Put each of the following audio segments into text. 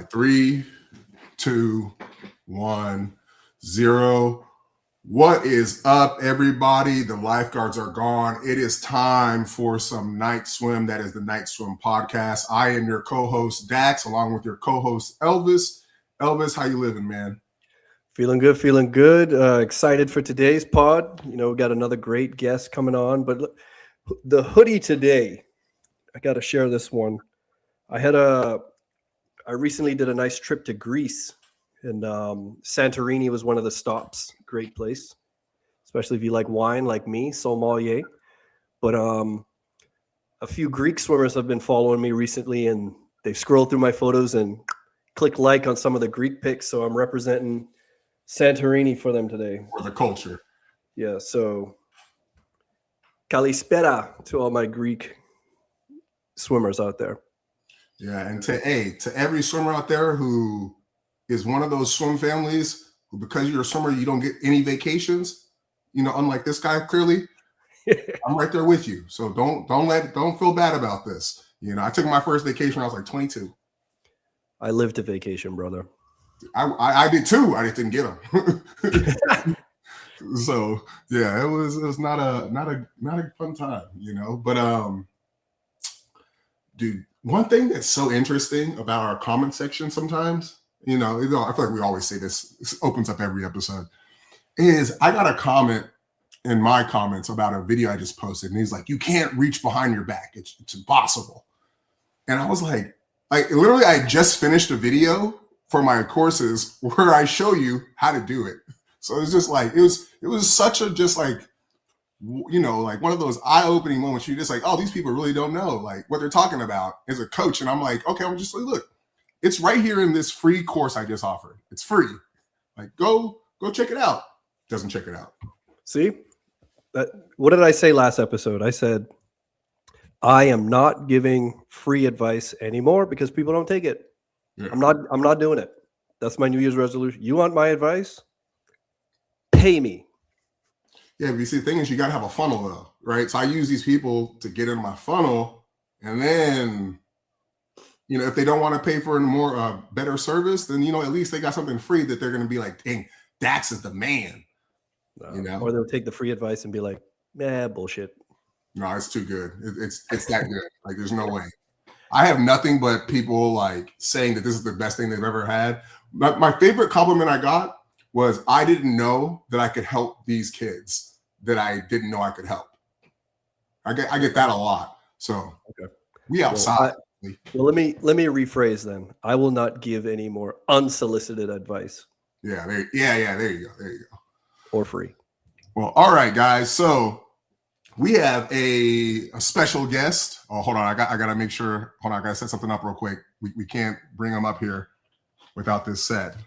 right, 3, 2, 1, 0. What is up, everybody? The lifeguards are gone. It is time for some night swim. That is the Night Swim podcast. I am your co-host, Dax, along with your co-host, Elvis. Elvis, how you living, man? Feeling good, feeling good. Excited for today's pod. You know, we got another great guest coming on. But look, the hoodie today, I got to share this one. I recently did a nice trip to Greece, and Santorini was one of the stops. Great place, especially if you like wine like me, sommelier. But a few Greek swimmers have been following me recently, and they've scrolled through my photos and clicked like on some of the Greek pics. So I'm representing Santorini for them today. For the culture. Yeah, so Kalispera to all my Greek swimmers out there. Yeah, and to every swimmer out there who is one of those swim families who, because you're a swimmer, you don't get any vacations, you know, unlike this guy, clearly, I'm right there with you. So don't feel bad about this. You know, I took my first vacation when I was like 22. I lived a vacation, brother. I did too. I just didn't get them. So yeah, it was not a fun time, you know. But dude, one thing that's so interesting about our comment section sometimes, you know, I feel like we always say this opens up every episode, is I got a comment in my comments about a video I just posted, and he's like, "You can't reach behind your back. It's impossible." And I was like literally, I just finished a video for my courses where I show you how to do it. So it's just like, it was such a, just like, you know, like one of those eye-opening moments. You're just like, oh, these people really don't know like what they're talking about as a coach. And I'm like, okay, I'm just like, look, it's right here in this free course I just offered. It's free. Like, go check it out. Doesn't check it out. See, what did I say last episode? I said, I am not giving free advice anymore because people don't take it. Yeah. I'm not doing it. That's my New Year's resolution. You want my advice? Pay me. Yeah, but you see, the thing is, you got to have a funnel, though, right? So I use these people to get in my funnel, and then, you know, if they don't want to pay for a more better service, then, you know, at least they got something free that they're going to be like, dang, Dax is the man. You know, or they'll take the free advice and be like, nah, bullshit. No, it's too good. It's that good. Like, there's no way. I have nothing but people like saying that this is the best thing they've ever had. My favorite compliment I got was, I didn't know that I could help these kids that I didn't know I could help. I get that a lot. So okay. We outside. Well, let me rephrase then. I will not give any more unsolicited advice. Yeah, there you go. Or free. Well, all right, guys. So we have a special guest. Oh, hold on. I got to make sure. Hold on. I got to set something up real quick. We can't bring him up here without this set.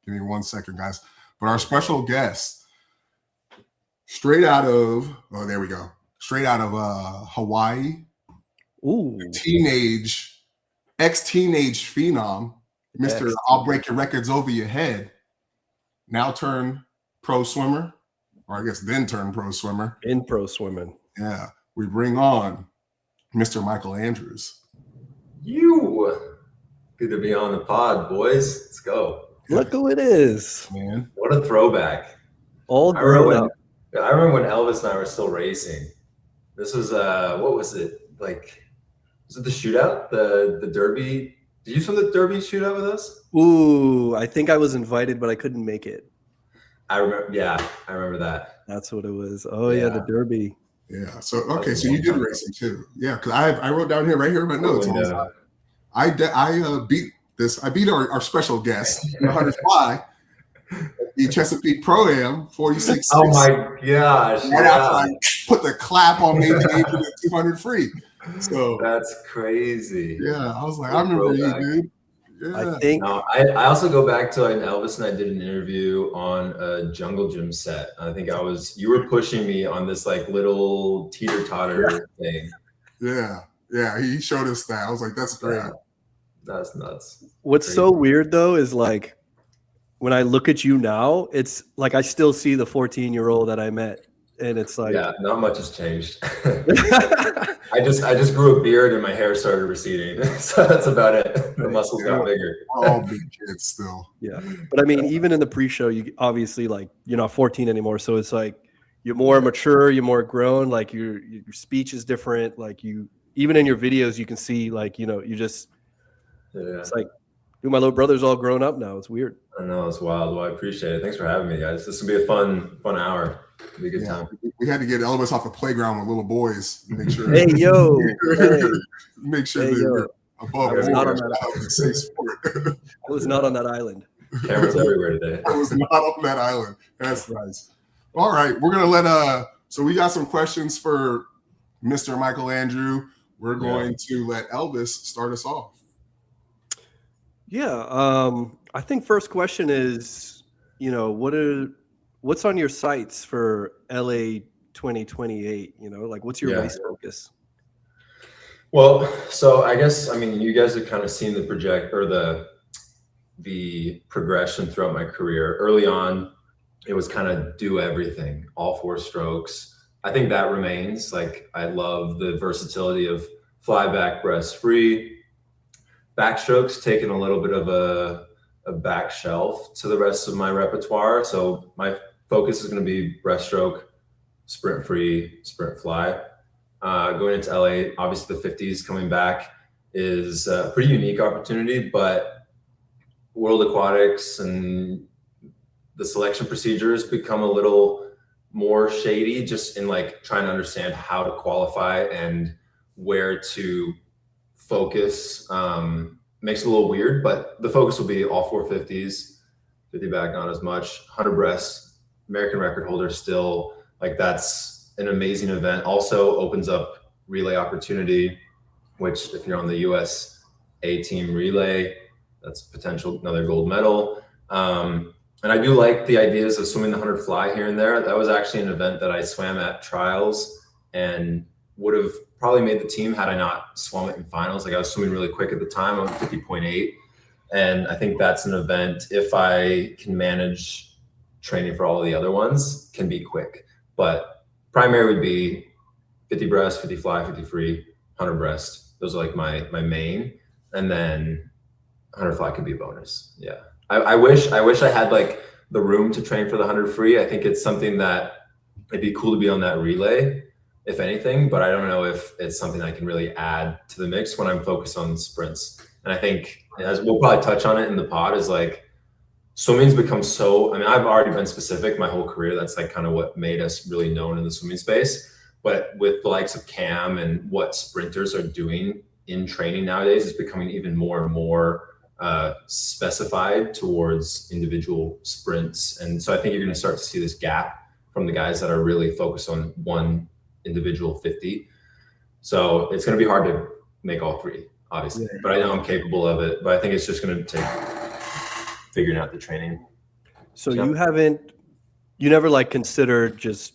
Give me 1 second, guys. But our special guest, straight out of Hawaii. Ooh. Ex-teenage phenom, Mr. I'll break your records over your head. Now turned pro swimmer. Or I guess then turned pro swimmer. In pro swimming. Yeah. We bring on Mr. Michael Andrews. Good to be on the pod, boys. Let's go. Look who it is. Man. What a throwback. All grown up. I remember when Elvis and I were still racing. This was what was it? Like, was it the shootout? The derby? Did you swim the derby shootout with us? Ooh, I think I was invited, but I couldn't make it. I remember that. That's what it was. Oh yeah, the derby. Yeah. So okay, so you did racing too. Yeah, because I wrote down here right here in my notes. I beat our special guest, 100 fly, the Chesapeake Pro-Am 46. Oh my gosh! Right after I put the clap on me the 200 free. So that's crazy. Yeah, I was like, I remember you, dude. Yeah. I think. No, I also go back to like Elvis and I did an interview on a jungle gym set. I think you were pushing me on this like little teeter-totter thing. Yeah, he showed us that. I was like, that's great. Yeah. That's nuts. What's crazy. So weird though is like when I look at you now, it's like I still see the 14-year-old that I met and it's like, yeah, not much has changed. I just grew a beard and my hair started receding, so that's about it. The muscles got bigger. We're all big kids still. yeah. But I mean, even in the pre-show, you obviously like you're not 14 anymore, so it's like you're more mature, you're more grown. Like your speech is different. Like you, even in your videos, you can see like you just. Yeah. It's like, dude, my little brother's all grown up now. It's weird. I know, it's wild. Well, I appreciate it. Thanks for having me, guys. This will be a fun hour. It'll be a good time. We had to get Elvis off the playground with little boys. Make sure. Hey yo. Make sure Hey, they're above I was board. not on that Safe sport. I was not on that island. Cameras everywhere today. I was not on that island. That's nice. All right, we're gonna let so we got some questions for Mr. Michael Andrew. We're going to let Elvis start us off. Yeah, I think first question is, what's on your sights for LA 2028? Like what's your race focus? Well, so I guess you guys have kind of seen the progression throughout my career. Early on, it was kind of do everything, all 4 strokes. I think that remains. Like I love the versatility of fly back, breast free. Backstrokes taking a little bit of a back shelf to the rest of my repertoire. So my focus is going to be breaststroke, sprint free, sprint fly. Going into LA, obviously the 50s coming back is a pretty unique opportunity, but World Aquatics and the selection procedures become a little more shady just in like trying to understand how to qualify and where to focus. Makes it a little weird, but the focus will be all 4 50s, 50 back, not as much. 100 breast, American record holder still. Like that's an amazing event. Also opens up relay opportunity, which if you're on the US A team relay, that's potential another gold medal. And I do like the ideas of swimming the 100 fly here and there. That was actually an event that I swam at trials and would have probably made the team had I not swum it in finals. Like I was swimming really quick at the time. I was 50.8. And I think that's an event, if I can manage training for all of the other ones, can be quick. But primary would be 50 breast, 50 fly, 50 free, 100 breast. Those are like my main. And then 100 fly could be a bonus. Yeah. I wish I had like the room to train for the 100 free. I think it's something that it'd be cool to be on that relay, if anything, but I don't know if it's something I can really add to the mix when I'm focused on sprints. And I think, as we'll probably touch on it in the pod, is like swimming's become so, I've already been specific my whole career. That's like kind of what made us really known in the swimming space. But with the likes of Cam and what sprinters are doing in training nowadays, is becoming even more and more specified towards individual sprints. And so I think you're going to start to see this gap from the guys that are really focused on one individual 50. So it's going to be hard to make all 3, obviously, but I know I'm capable of it. But I think it's just going to take figuring out the training. So you never like considered just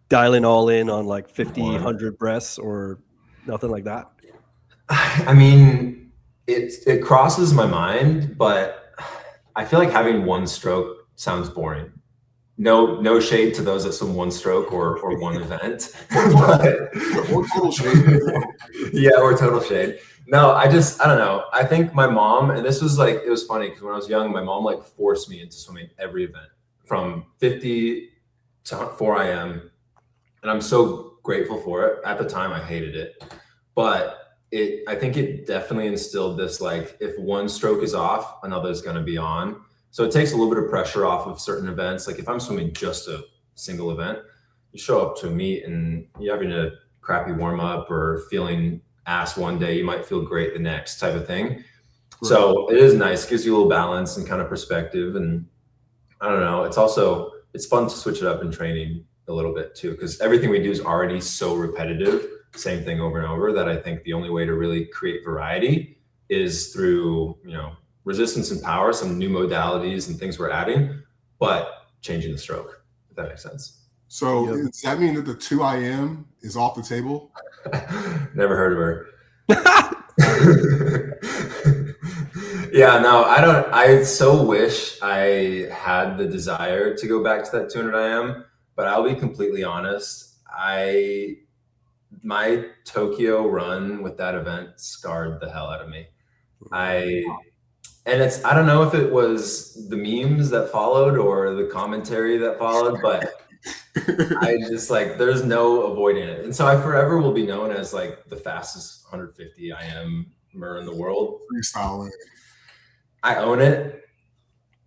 dialing all in on like 50, 100 breaths or nothing like that? It crosses my mind, but I feel like having one stroke sounds boring. No shade to those that swim one stroke or one event. Or total shade. Yeah, or total shade. No, I don't know. I think my mom, and this was like, it was funny because when I was young, my mom like forced me into swimming every event from 50 to 4 IM. And I'm so grateful for it. At the time, I hated it. But I think it definitely instilled this, like, if one stroke is off, another's going to be on. So it takes a little bit of pressure off of certain events. Like if I'm swimming just a single event, you show up to a meet and you're having a crappy warm up or feeling ass one day, you might feel great the next type of thing. Right. So it is nice. It gives you a little balance and kind of perspective. And I don't know, it's fun to switch it up in training a little bit too, because everything we do is already so repetitive, same thing over and over, that I think the only way to really create variety is through, resistance and power, some new modalities and things we're adding, but changing the stroke, if that makes sense. So does that mean that the 2 IM is off the table? Never heard of her. Yeah, no, I don't. I so wish I had the desire to go back to that 200 IM, but I'll be completely honest. My Tokyo run with that event scarred the hell out of me. I don't know if it was the memes that followed or the commentary that followed, but I just like, there's no avoiding it. And so I forever will be known as like the fastest 150 IMer in the world. Freestyling. I own it.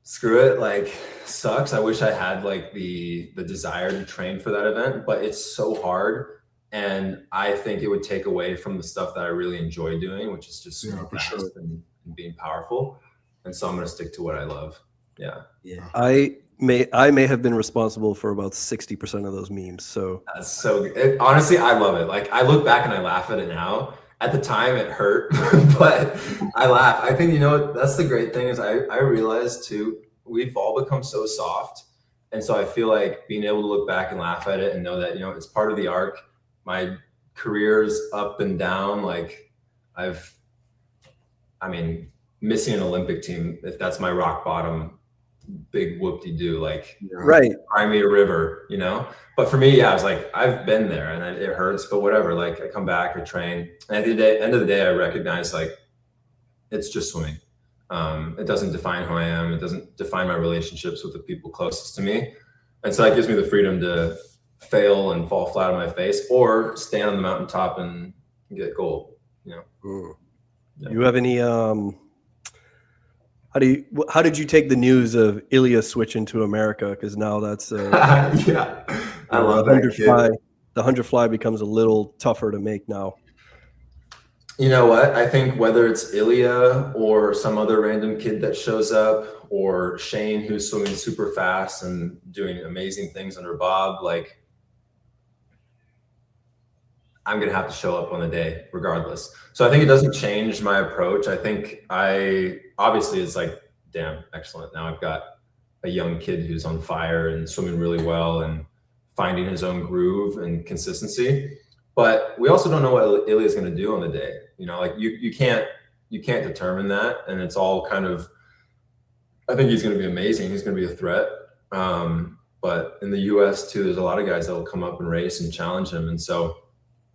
Screw it. Like, sucks. I wish I had like the desire to train for that event, but it's so hard. And I think it would take away from the stuff that I really enjoy doing, which is just fast and being powerful. And so I'm going to stick to what I love. Yeah. I may have been responsible for about 60% of those memes. So that's so good. Honestly, I love it. Like, I look back and I laugh at it now. At the time it hurt, but I laugh. I think, that's the great thing is I realized too, we've all become so soft. And so I feel like being able to look back and laugh at it and know that, it's part of the arc. My career's up and down. Like missing an Olympic team, if that's my rock bottom, big whoop-de-doo, like right, cry me a river, But for me, I was like, I've been there and it hurts, but whatever. Like I come back, I train, and at the end of the day, I recognize like it's just swimming. It doesn't define who I am. It doesn't define my relationships with the people closest to me, and so that gives me the freedom to fail and fall flat on my face, or stand on the mountaintop and get gold. Yeah. You have any? How did you take the news of Ilya switching to America? Because now that's yeah, I love that kid. The 100 fly becomes a little tougher to make now. You know what? I think whether it's Ilya or some other random kid that shows up, or Shane who's swimming super fast and doing amazing things under Bob, like I'm going to have to show up on the day regardless. So I think it doesn't change my approach. I think obviously it's like, damn, excellent. Now I've got a young kid who's on fire and swimming really well and finding his own groove and consistency. But we also don't know what Ilya is going to do on the day. Like you can't determine that. And it's all kind of, I think he's going to be amazing. He's going to be a threat. But in the US too, there's a lot of guys that will come up and race and challenge him. And so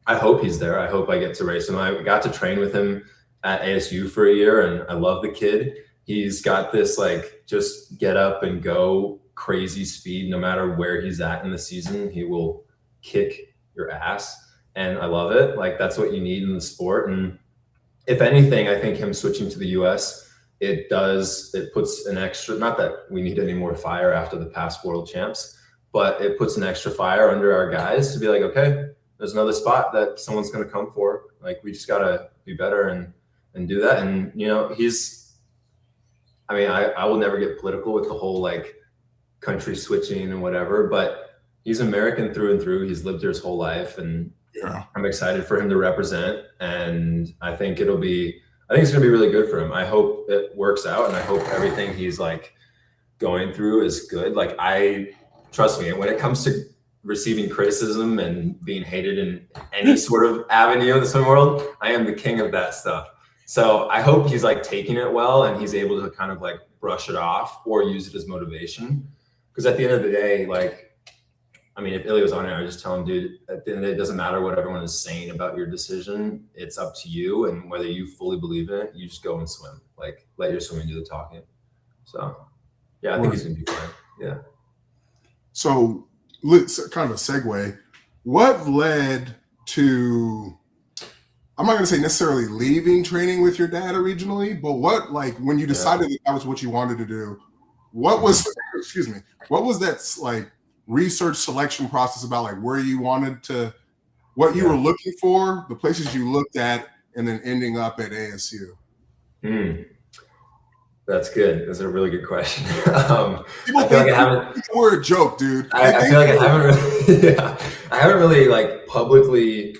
I hope he's there. I hope I get to race him. I got to train with him at ASU for a year, and I love the kid. He's got this like just get up and go crazy speed. No matter where he's at in the season, he will kick your ass, and I love it. Like that's what you need in the sport. And if anything, I think him switching to the US, it puts an extra, not that we need any more fire after the past world champs, but it puts an extra fire under our guys to be like, okay, there's another spot that someone's going to come for. Like we just got to be better and do that. And, I will never get political with the whole like country switching and whatever, but he's American through and through. He's lived here his whole life, and I'm excited for him to represent. And I think it's going to be really good for him. I hope it works out, and I hope everything he's like going through is good. Like trust me, when it comes to receiving criticism and being hated in any sort of avenue of the swim world, I am the king of that stuff. So I hope he's like taking it well and he's able to kind of like brush it off or use it as motivation. Because at the end of the day, like, if Ilya was on here, I would just tell him, dude, at the end of the day, it doesn't matter what everyone is saying about your decision. It's up to you. And whether you fully believe in it, you just go and swim. Like, let your swimming do the talking. So, yeah, I think he's going to be fine. Yeah. So, kind of a segue. What led to, I'm not going to say necessarily leaving training with your dad originally, but what, like, when you decided that was what you wanted to do, what was that like research selection process about, like where you wanted to, what you were looking for, the places you looked at, and then ending up at ASU? That's good. That's a really good question. People think we're a joke, dude. I feel like I haven't really like publicly,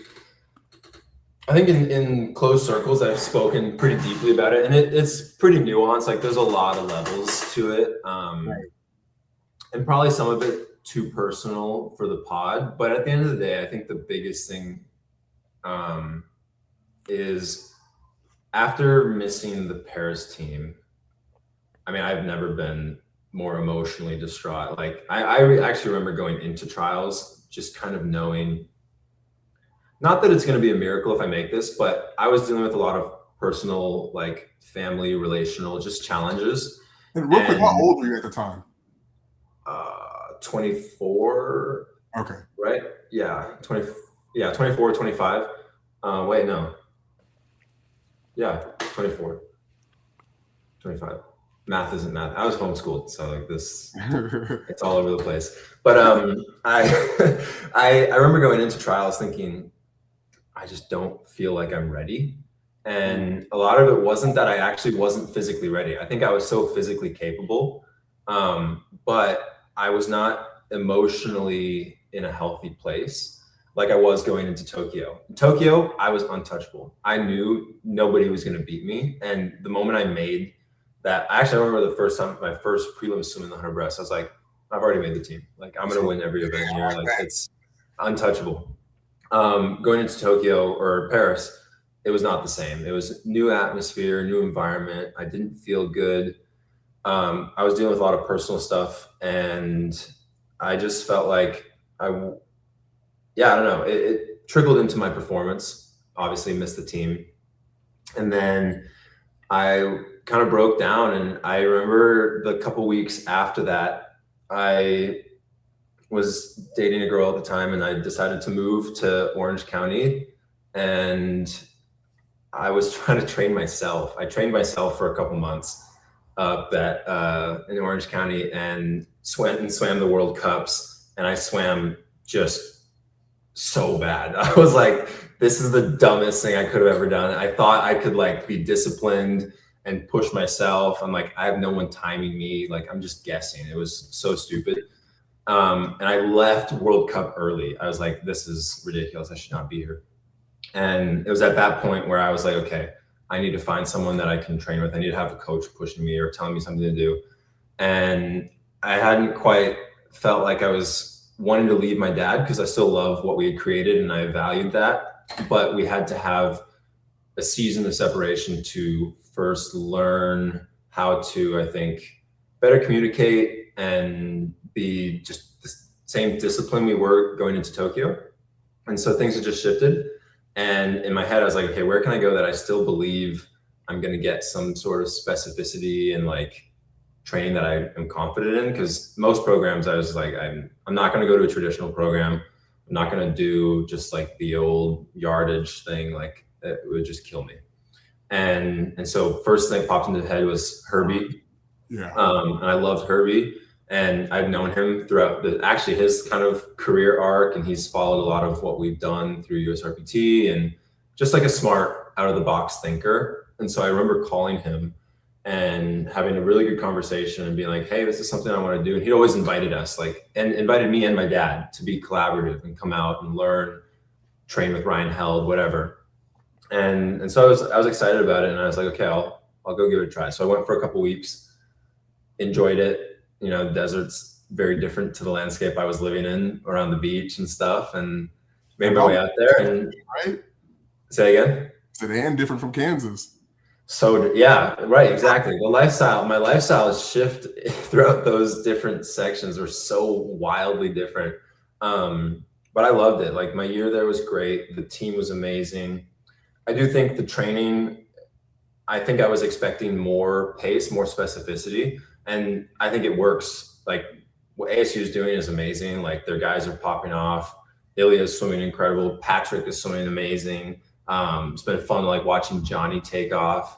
I think in closed circles I've spoken pretty deeply about it, and it's pretty nuanced. Like there's a lot of levels to it. And probably some of it too personal for the pod. But at the end of the day, I think the biggest thing is after missing the Paris team, I've never been more emotionally distraught. Like I actually remember going into trials, just kind of knowing, not that it's going to be a miracle if I make this, but I was dealing with a lot of personal, like family, relational, just challenges. And real quick, how old were you at the time? 24. Okay. Right? Yeah. 24, 25. Wait, no. Yeah, 24. 25. Math isn't math. I was homeschooled, so like this, it's all over the place. But I remember going into trials thinking, I just don't feel like I'm ready. And a lot of it wasn't that I actually wasn't physically ready. I think I was so physically capable, but I was not emotionally in a healthy place like I was going into Tokyo. In Tokyo, I was untouchable. I knew nobody was going to beat me. And the moment I made that, I remember the first time, my first prelim swim in the 100 breast, I was like, I've already made the team. Like, I'm going to win every event here. Like, it's untouchable. Going into Tokyo or Paris, it was not the same. It was new atmosphere, new environment. I didn't feel good. I was dealing with a lot of personal stuff, and I just felt like I don't know. It trickled into my performance. Obviously missed the team. And then I kind of broke down, and I remember the couple weeks after that, I was dating a girl at the time, and I decided to move to Orange County, and I was trying to train myself. I trained myself for a couple months up in Orange County, and swam the World Cups, and I swam just so bad. I was like, this is the dumbest thing I could have ever done. I thought I could like be disciplined and push myself. I'm like, I have no one timing me. Like, I'm just guessing. It was so stupid. And I left World Cup early. I was like, this is ridiculous. I should not be here. And it was at that point where I was like, okay, I need to find someone that I can train with. I need to have a coach pushing me or telling me something to do. And I hadn't quite felt like I was wanting to leave my dad, because I still love what we had created and I valued that. But we had to have a season of separation to first learn how to, I think, better communicate and be just the same discipline we were going into Tokyo. And so things had just shifted. And in my head, I was like, okay, where can I go that I still believe I'm going to get some sort of specificity and like training that I am confident in? Because most programs, I was like, I'm not going to go to a traditional program. I'm not going to do just like the old yardage thing. Like, it would just kill me. And so first thing popped into the head was Herbie. Yeah. And I loved Herbie, and I've known him throughout his kind of career arc, and he's followed a lot of what we've done through USRPT, and just like a smart out of the box thinker. And so I remember calling him and having a really good conversation and being like, hey, this is something I want to do. And he'd always invited us, and invited me and my dad to be collaborative and come out and learn, train with Ryan Held, whatever. And so I was excited about it, and I was like, okay, I'll go give it a try. So I went for a couple weeks, enjoyed it. You know, desert's very different to the landscape I was living in around the beach and stuff, and made my way out there. And right? Say again? Sedan different from Kansas. So yeah, right, exactly. My lifestyle shift throughout those different sections were so wildly different. But I loved it. Like, my year there was great. The team was amazing. I do think the training, I think I was expecting more pace, more specificity, and I think it works. Like, what ASU is doing is amazing. Like, their guys are popping off. Ilya is swimming incredible. Patrick is swimming amazing. It's been fun, like, watching Johnny take off.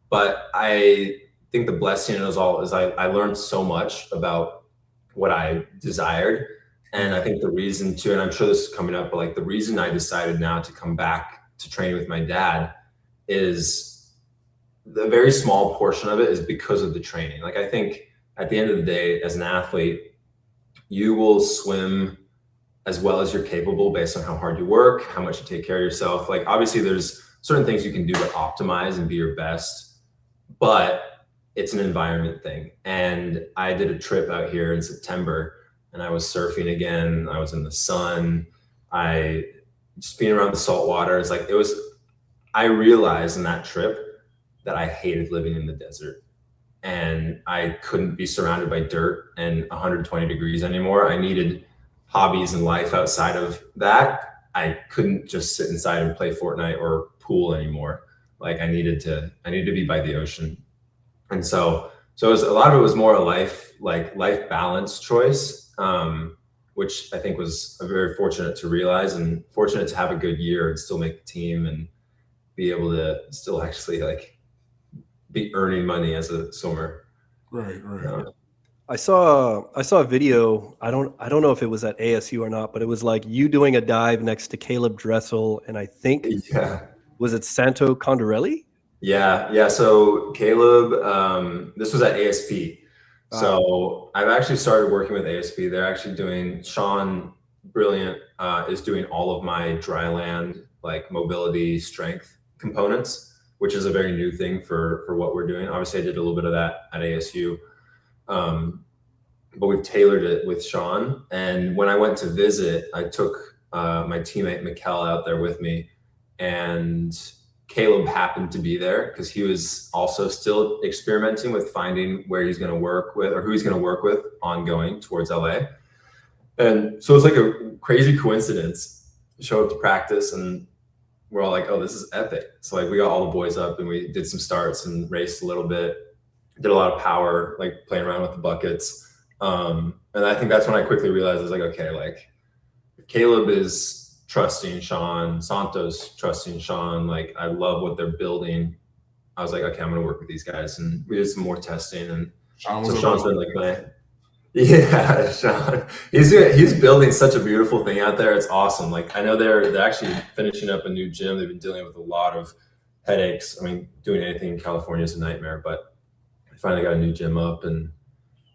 But I think the blessing in it all is I learned so much about what I desired. And I think the reason too, and I'm sure this is coming up, but like, the reason I decided now to come back to train with my dad is the very small portion of it is because of the training. Like, I think at the end of the day, as an athlete, you will swim as well as you're capable based on how hard you work, how much you take care of yourself. Like, obviously there's certain things you can do to optimize and be your best, but it's an environment thing. And I did a trip out here in September, and I was surfing again. I was in the sun. Just being around the salt water. It's like, I realized in that trip that I hated living in the desert. and I couldn't be surrounded by dirt and 120 degrees anymore. I needed hobbies and life outside of that. I couldn't just sit inside and play Fortnite or pool anymore. Like I needed to be by the ocean. And so it was, a lot of it was more a life balance choice, which I think was very fortunate to realize, and fortunate to have a good year and still make the team and be able to still actually like be earning money as a swimmer. Right. I saw a video. I don't know if it was at ASU or not, but it was like you doing a dive next to Caleb Dressel, and I think was it Santo Condorelli? Yeah. So Caleb, this was at ASP. So I've actually started working with ASP. They're actually doing, Sean, brilliant, is doing all of my Dryland, like mobility strength components, which is a very new thing for what we're doing. Obviously I did a little bit of that at ASU. But we've tailored it with Sean. And when I went to visit, I took my teammate Mikkel out there with me, and Caleb happened to be there because he was also still experimenting with finding where he's going to work with or who he's going to work with ongoing towards LA. And so it's like a crazy coincidence. Show up to practice and we're all like, oh, this is epic. So like we got all the boys up and we did some starts and raced a little bit, did a lot of power, like playing around with the buckets. And I think that's when I quickly realized I was like, okay, like Caleb is trusting Sean, Santos trusting Sean. Like I love what they're building. I was like, okay, I'm gonna work with these guys, and we did some more testing. And Sean's been like, Sean, he's building such a beautiful thing out there. It's awesome. Like I know they're actually finishing up a new gym. They've been dealing with a lot of headaches. I mean, doing anything in California is a nightmare, but they finally got a new gym up, and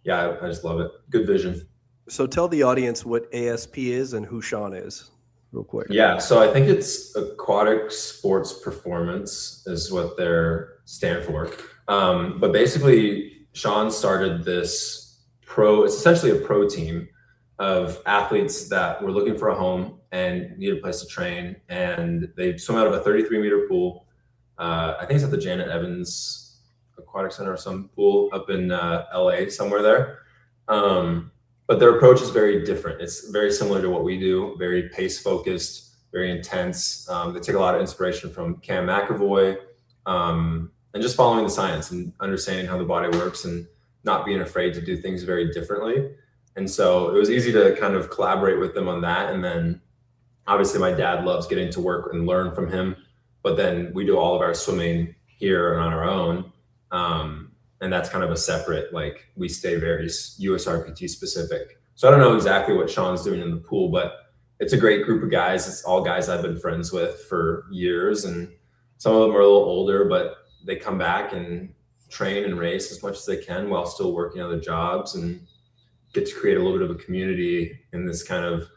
yeah, I just love it. Good vision. So tell the audience what ASP is and who Sean is, real quick. Yeah, so I think it's Aquatic Sports Performance is what they're stand for. But basically, Sean started this it's essentially a pro team of athletes that were looking for a home and needed a place to train. And they swim out of a 33-meter pool. I think it's at the Janet Evans Aquatic Center or some pool up in LA, somewhere there. But their approach is very different. It's very similar to what we do, very pace focused, very intense. They take a lot of inspiration from Cam McAvoy, and just following the science and understanding how the body works and not being afraid to do things very differently. And so it was easy to kind of collaborate with them on that. And then obviously my dad loves getting to work and learn from him, but then we do all of our swimming here and on our own. And that's kind of a separate, like we stay very USRPT specific. So I don't know exactly what Sean's doing in the pool, but it's a great group of guys. It's all guys I've been friends with for years. And some of them are a little older, but they come back and train and race as much as they can while still working other jobs, and get to create a little bit of a community in this kind of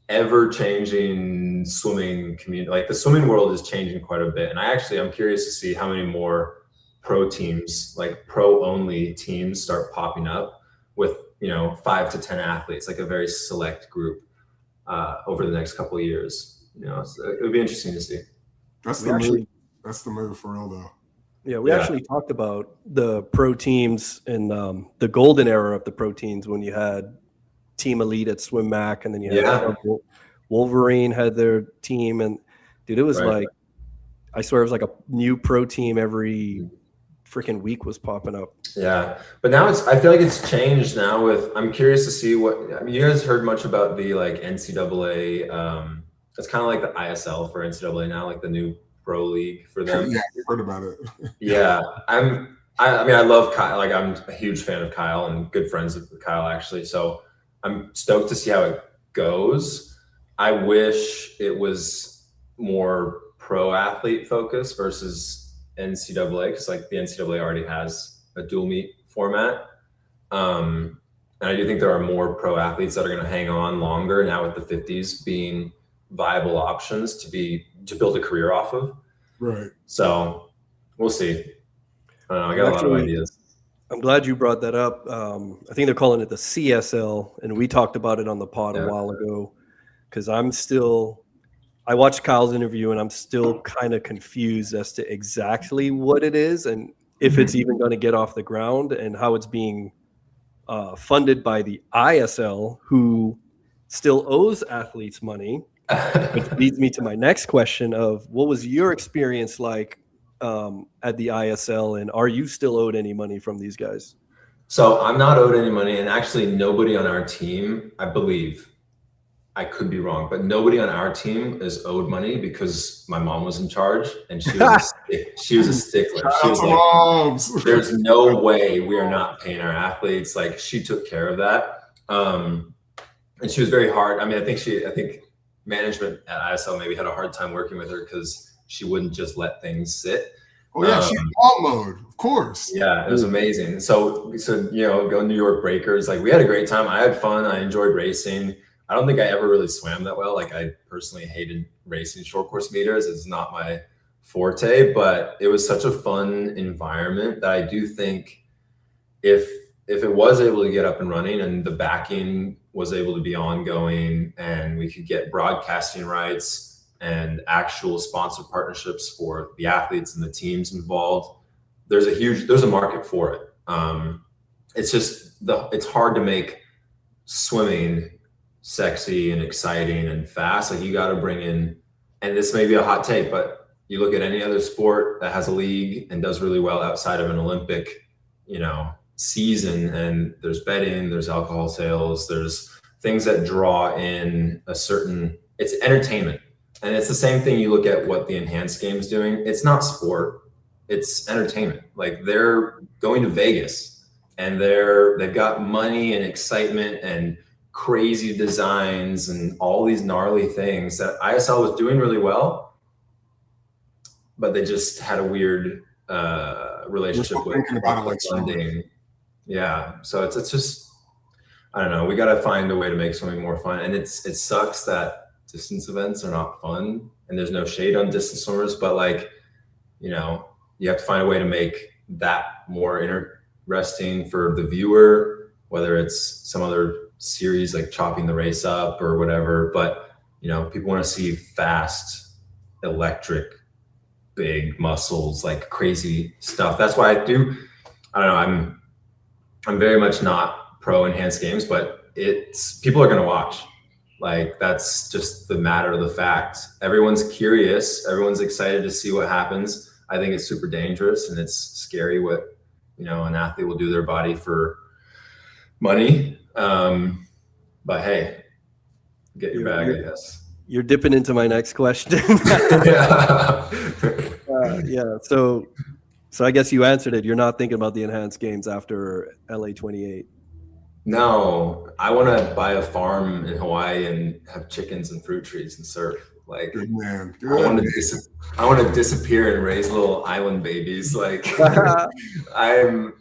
ever-changing swimming community. Like the swimming world is changing quite a bit. And I'm curious to see how many more pro teams, like pro only teams, start popping up with 5 to 10 athletes, like a very select group over the next couple of years. So it would be interesting to see. That's the move for real though. Yeah, we actually talked about the pro teams in the golden era of the pro teams, when you had Team Elite at Swim Mac, and then you had Wolverine had their team, and dude, it was like, I swear it was like a new pro team every freaking week was popping up. Yeah, but now I feel like it's changed now. I'm curious to see you guys heard much about the like NCAA. It's kind of like the ISL for NCAA now, like the new pro league for them. Yeah, we heard about it. Yeah, I mean, I love Kyle. Like I'm a huge fan of Kyle and good friends with Kyle actually. So I'm stoked to see how it goes. I wish it was more pro athlete focused versus NCAA, because like the NCAA already has a dual meet format. And I do think there are more pro athletes that are going to hang on longer now, with the 50s being viable options to build a career off of. Right. So we'll see. I don't know. I got a lot of ideas. I'm glad you brought that up. I think they're calling it the CSL, and we talked about it on the pod a while ago, because I watched Kyle's interview and I'm still kind of confused as to exactly what it is. And if it's even going to get off the ground, and how it's being funded by the ISL, who still owes athletes money, which leads me to my next question of what was your experience like at the ISL, and are you still owed any money from these guys? So I'm not owed any money, and actually nobody on our team, I believe, I could be wrong, but nobody on our team is owed money because my mom was in charge and she was a stickler. She was like, there's no way we are not paying our athletes. Like, she took care of that. And she was very hard. I mean, I think management at ISL maybe had a hard time working with her because she wouldn't just let things sit. Oh yeah, she's ball mode, of course. Yeah, it was amazing. So go New York Breakers. Like, we had a great time. I had fun. I enjoyed racing. I don't think I ever really swam that well. Like, I personally hated racing short course meters. It's not my forte, but it was such a fun environment that I do think if it was able to get up and running and the backing was able to be ongoing and we could get broadcasting rights and actual sponsor partnerships for the athletes and the teams involved, there's a market for it. It's hard to make swimming sexy and exciting and fast. Like, you got to bring in, and this may be a hot take, but you look at any other sport that has a league and does really well outside of an Olympic, season, and there's betting, there's alcohol sales, there's things that draw in it's entertainment. And it's the same thing. You look at what the Enhanced Games doing. It's not sport, it's entertainment. Like, they're going to Vegas and they've got money and excitement and crazy designs and all these gnarly things that ISL was doing really well, but they just had a weird relationship with funding. Yeah, so it's just, I don't know. We got to find a way to make swimming more fun, and it sucks that distance events are not fun, and there's no shade on distance swimmers, but like, you have to find a way to make that more interesting for the viewer, whether it's some other series like chopping the race up or whatever. But people want to see fast, electric, big muscles, like crazy stuff. That's why I don't know, I'm very much not pro Enhanced Games, but people are going to watch. Like, that's just the matter of the fact. Everyone's curious, everyone's excited to see what happens. I think it's super dangerous and it's scary what an athlete will do to their body for money. But hey, get your bag, I guess. You're dipping into my next question. Yeah. So I guess you answered it. You're not thinking about the Enhanced Games after LA 28. No, I want to buy a farm in Hawaii and have chickens and fruit trees and surf. Like, good man. Good. I want to disappear and raise little island babies. Like, I don't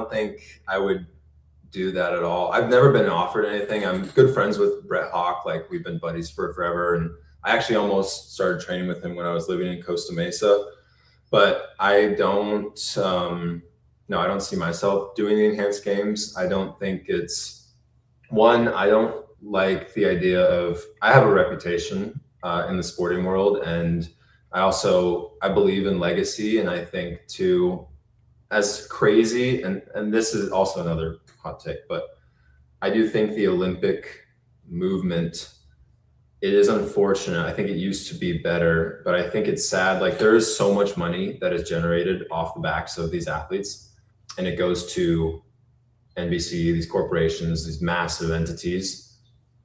think I would do that at all. I've never been offered anything. I'm good friends with Brett Hawk. Like, we've been buddies for forever. And I actually almost started training with him when I was living in Costa Mesa, but I don't see myself doing the Enhanced Games. I don't think I don't like the idea of, I have a reputation in the sporting world, and I believe in legacy. And I think too, as crazy, and this is also another hot take, but I do think the Olympic movement, it is unfortunate. I think it used to be better, but I think it's sad. Like, there is so much money that is generated off the backs of these athletes, and it goes to NBC, these corporations, these massive entities.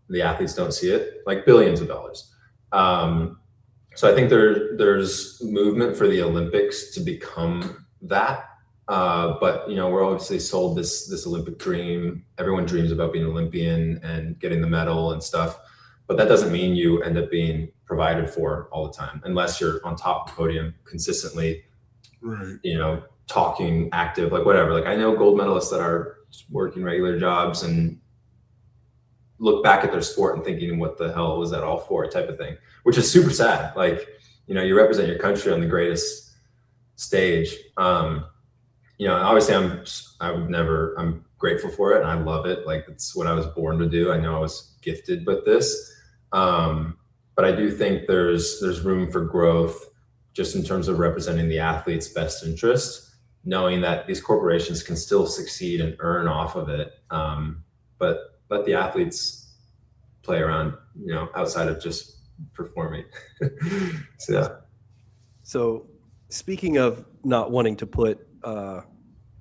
The athletes don't see it, like billions of dollars. So I think there's movement for the Olympics to become that. But we're obviously sold this Olympic dream. Everyone dreams about being an Olympian and getting the medal and stuff, but that doesn't mean you end up being provided for all the time, unless you're on top of the podium consistently, right? Talking, active, like whatever. Like, I know gold medalists that are working regular jobs and look back at their sport and thinking, what the hell was that all for, type of thing, which is super sad. Like, you represent your country on the greatest stage. Obviously I'm grateful for it and I love it. Like, it's what I was born to do. I know I was gifted with this. But I do think there's room for growth just in terms of representing the athlete's best interest, knowing that these corporations can still succeed and earn off of it. But let the athletes play around, outside of just performing. So speaking of not wanting to put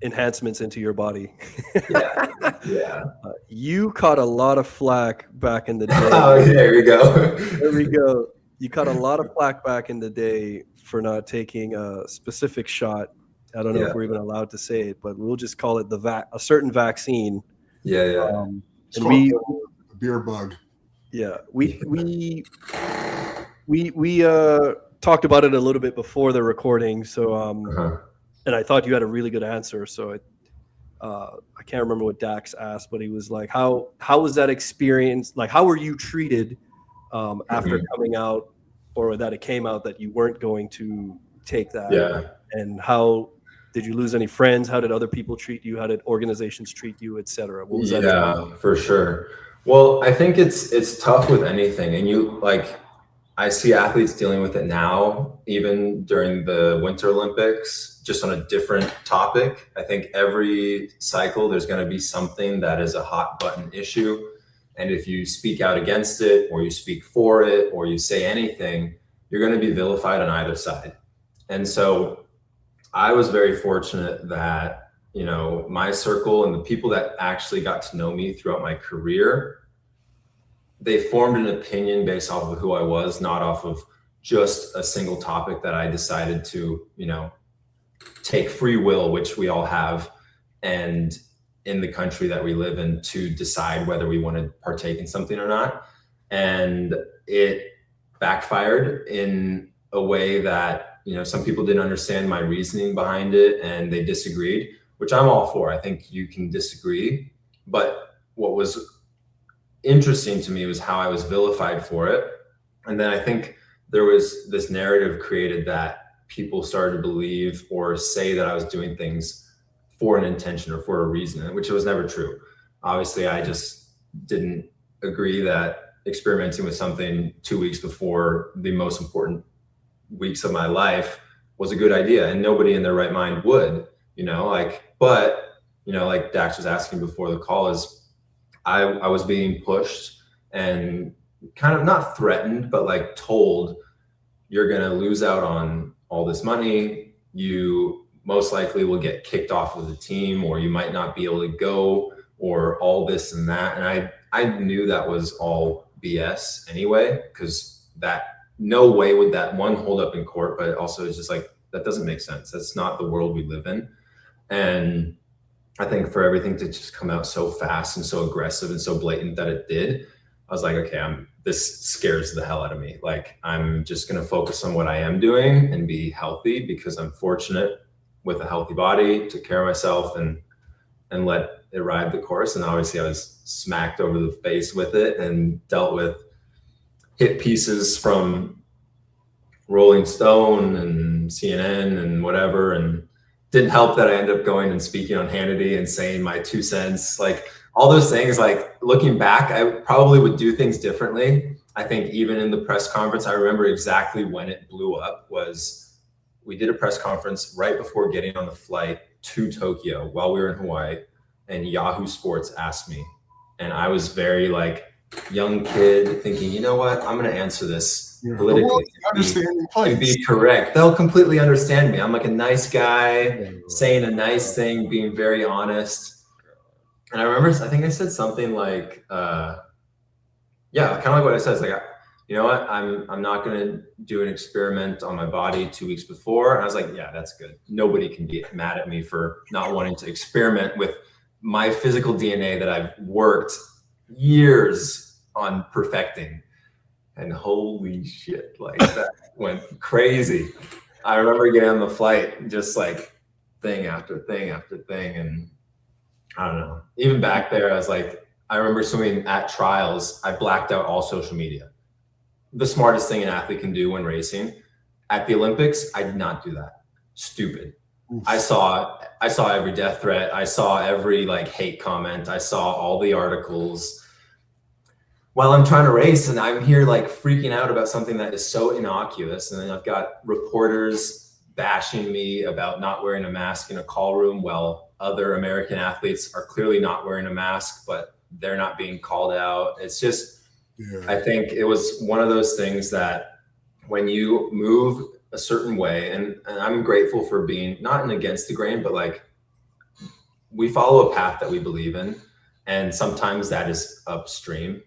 enhancements into your body, you caught a lot of flack back in the day. Oh, there we go. There we go. You caught a lot of flack back in the day for not taking a specific shot. I don't know if we're even allowed to say it, but we'll just call it a certain vaccine. And beer bug. Yeah, we talked about it a little bit before the recording. So and I thought you had a really good answer. So I can't remember what Dax asked, but he was like, how was that experience? Like, how were you treated after coming out, or that it came out that you weren't going to take that? Yeah. And how did you lose any friends? How did other people treat you? How did organizations treat you, et cetera? What was that? Yeah, for sure. Well, I think it's tough with anything. And I see athletes dealing with it now, even during the Winter Olympics, just on a different topic. I think every cycle, there's going to be something that is a hot button issue. And if you speak out against it, or you speak for it, or you say anything, you're going to be vilified on either side. And so I was very fortunate that, my circle and the people that actually got to know me throughout my career, they formed an opinion based off of who I was, not off of just a single topic that I decided to, take free will, which we all have, and in the country that we live in, to decide whether we want to partake in something or not. And it backfired in a way that, some people didn't understand my reasoning behind it and they disagreed, which I'm all for. I think you can disagree. But what was interesting to me was how I was vilified for it. And then I think there was this narrative created that people started to believe or say that I was doing things for an intention or for a reason, which was never true. Obviously, I just didn't agree that experimenting with something 2 weeks before the most important weeks of my life was a good idea, and nobody in their right mind would, like Dax was asking before the call, is I was being pushed and kind of not threatened, but told, you're going to lose out on all this money. You most likely will get kicked off of the team, or you might not be able to go, or all this and that. And I knew that was all BS anyway, because no way would that, one, hold up in court, but also it's just that doesn't make sense. That's not the world we live in. And I think for everything to just come out so fast and so aggressive and so blatant that it did, I was like, okay, this scares the hell out of me. I'm just going to focus on what I am doing and be healthy, because I'm fortunate with a healthy body, took care of myself and let it ride the course. And obviously I was smacked over the face with it and dealt with hit pieces from Rolling Stone and CNN and whatever. And didn't help that I ended up going and speaking on Hannity and saying my 2 cents, all those things. Looking back, I probably would do things differently. I think even in the press conference, I remember exactly when it blew up. We did a press conference right before getting on the flight to Tokyo while we were in Hawaii, and Yahoo Sports asked me, and I was very young kid thinking, you know what, I'm going to answer this politically and be correct. They'll completely understand me. I'm a nice guy saying a nice thing, being very honest. And I remember, I think I said something kind of what I said. You know what, I'm not going to do an experiment on my body 2 weeks before. And I was like, yeah, that's good. Nobody can be mad at me for not wanting to experiment with my physical DNA that I've worked years on perfecting. And holy shit, that went crazy. I remember getting on the flight, just thing after thing after thing. And I don't know, even back there, I remember swimming at trials. I blacked out all social media. The smartest thing an athlete can do when racing. At the Olympics, I did not do that. Stupid. Oof. I saw every death threat. I saw every hate comment. I saw all the articles. while I'm trying to race, and I'm here like freaking out about something that is so innocuous. And then I've got reporters bashing me about not wearing a mask in a call room, while other American athletes are clearly not wearing a mask, but they're not being called out. It's just, I think it was one of those things that when you move a certain way, and I'm grateful for being not in against the grain, but like we follow a path that we believe in. And sometimes that is upstream.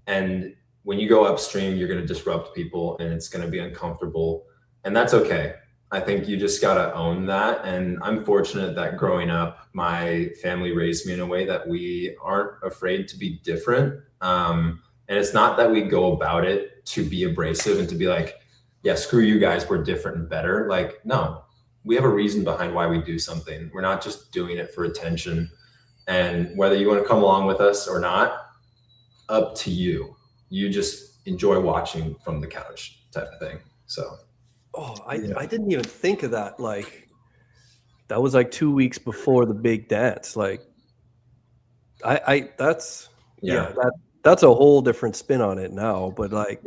And when you go upstream, you're going to disrupt people and it's going to be uncomfortable. And that's okay. I think you just got to own that. And I'm fortunate that growing up, my family raised me in a way that we aren't afraid to be different. And it's not that we go about it to be abrasive and to be like, yeah, screw you guys, we're different and better. Like, no, we have a reason behind why we do something. We're not just doing it for attention. And whether you want to come along with us or not, up to you. You just enjoy watching from the couch type of thing. So, I didn't even think of that. Like, that was like 2 weeks before the big dance. Like, that's a whole different spin on it now. But like,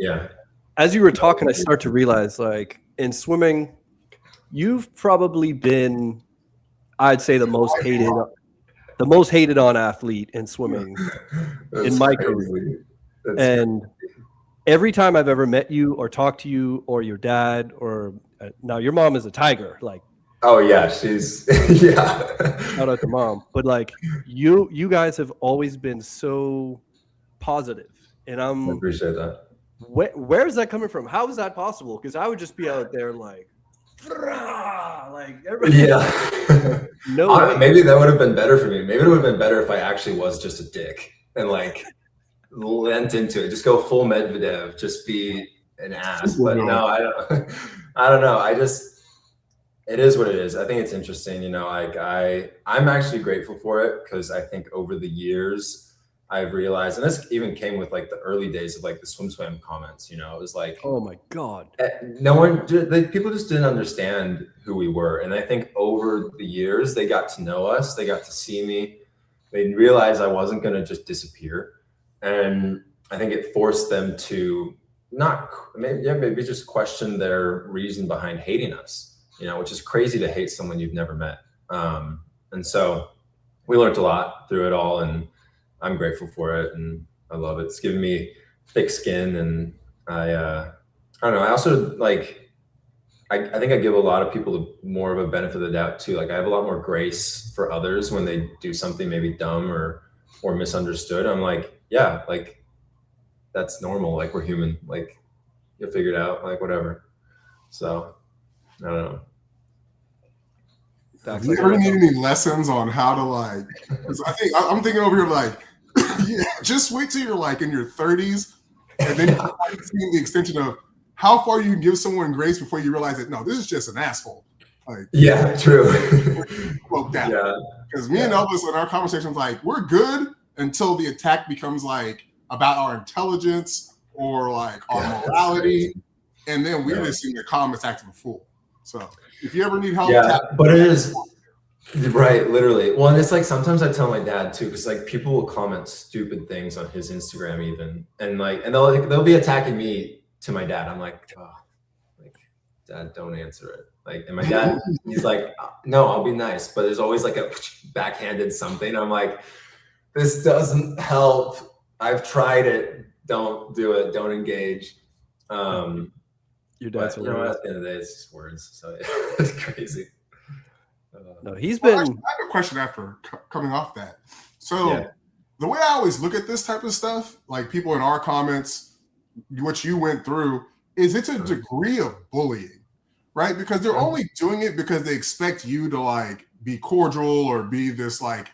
as you were talking, I start to realize, like, in swimming, you've probably been, I'd say, the most hated on athlete in swimming in my career. And every time I've ever met you or talked to you or your dad, or now your mom is a tiger, like, oh yeah, she's shout out to mom. But like, you guys have always been so positive, and I appreciate that. Where is that coming from? How is that possible? Because I would just be out there like everybody. No, maybe that would have been better for me. Maybe it would have been better if I actually was just a dick and like lent into it. Just go full Medvedev. Just be an ass. But no, I don't know. It is what it is. I think it's interesting. You know, like I'm actually grateful for it because I think over the years I've realized, and this even came with like the early days of like the swim comments. You know, it was like, oh my god, people just didn't understand who we were. And I think over the years they got to know us. They got to see me. They realized I wasn't going to just disappear. And I think it forced them to maybe just question their reason behind hating us, you know, which is crazy to hate someone you've never met. And so we learned a lot through it all, and I'm grateful for it, and I love it. It's given me thick skin, and I don't know. I also like, I think I give a lot of people more of a benefit of the doubt too. Like I have a lot more grace for others when they do something maybe dumb or misunderstood. I'm like, yeah, like that's normal. Like we're human. Like you'll figure it out. Like whatever. So I don't know. Have you ever need any lessons on how to like? Because I think I'm thinking over here like, yeah, just wait till you're like in your 30s, and then you're seeing the extension of how far you can give someone grace before you realize that no, this is just an asshole. Like, yeah, true. Well, because me and Elvis in our conversations, like we're good until the attack becomes like about our intelligence or like our morality, and then we're just in the comments acting a fool. So if you ever need help, but it is right, literally. Well, and it's like sometimes I tell my dad too, because like people will comment stupid things on his Instagram even, and they'll be attacking me to my dad. I'm like, oh, like Dad, don't answer it. Like, and my dad, he's like, no, I'll be nice, but there's always like a backhanded something. I'm like, this doesn't help. I've tried it. Don't do it. Don't engage. Your dad's at the end of the day, it's just words. So it's crazy. No, he's been. Actually, I have a question after coming off that. So the way I always look at this type of stuff, like people in our comments, what you went through, is it's a degree of bullying, right? Because they're only doing it because they expect you to like be cordial or be this like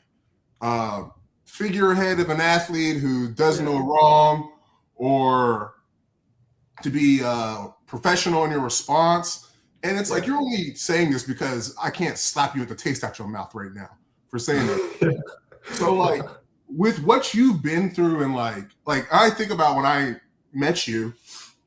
figurehead of an athlete who does no wrong, or to be professional in your response. And it's like, you're only saying this because I can't slap you with the taste out your mouth right now for saying it. So like with what you've been through, and like I think about when I met you,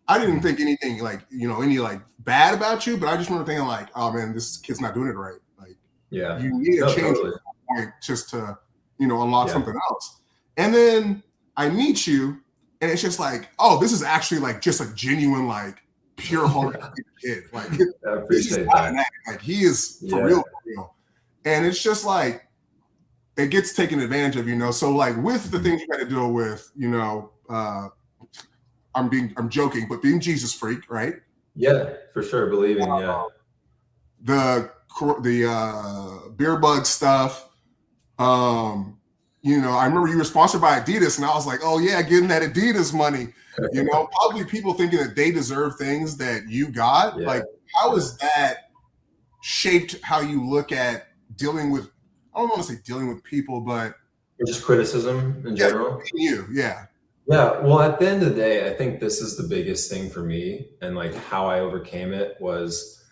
I didn't think anything like, any like bad about you, but I just remember thinking like, oh man, this kid's not doing it right. Like, you need to change the point just to, unlock something else. And then I meet you, And it's just like, oh, this is actually like just a genuine, like pure heart kid. Like, I appreciate that. Like, he is for real, for real. And it's just like, it gets taken advantage of, you know. So like with the things you got to deal with, you know, I'm joking, but being Jesus freak, right? Yeah, for sure. Believing, yeah. The beer bug stuff. You know, I remember you were sponsored by Adidas, and I was like, oh yeah, getting that Adidas money. You know, probably people thinking that they deserve things that you got. Yeah. Like, how has that shaped how you look at dealing with, I don't want to say dealing with people, but just criticism in general? Yeah. Yeah, well, at the end of the day, I think this is the biggest thing for me, and like how I overcame it was,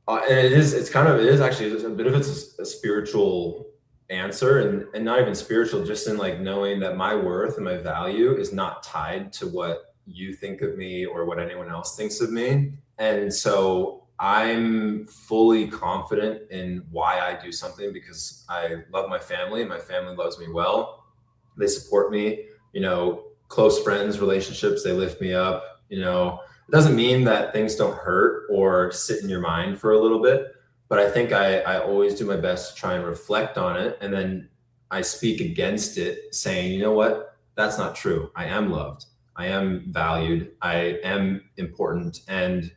and it is actually a bit of a spiritual answer, and not even spiritual, just in like knowing that my worth and my value is not tied to what you think of me or what anyone else thinks of me. And so I'm fully confident in why I do something, because I love my family and my family loves me well. They support me, you know, close friends, relationships, they lift me up. You know, it doesn't mean that things don't hurt or sit in your mind for a little bit, but I think I always do my best to try and reflect on it. And then I speak against it, saying, you know what, that's not true. I am loved. I am valued. I am important. And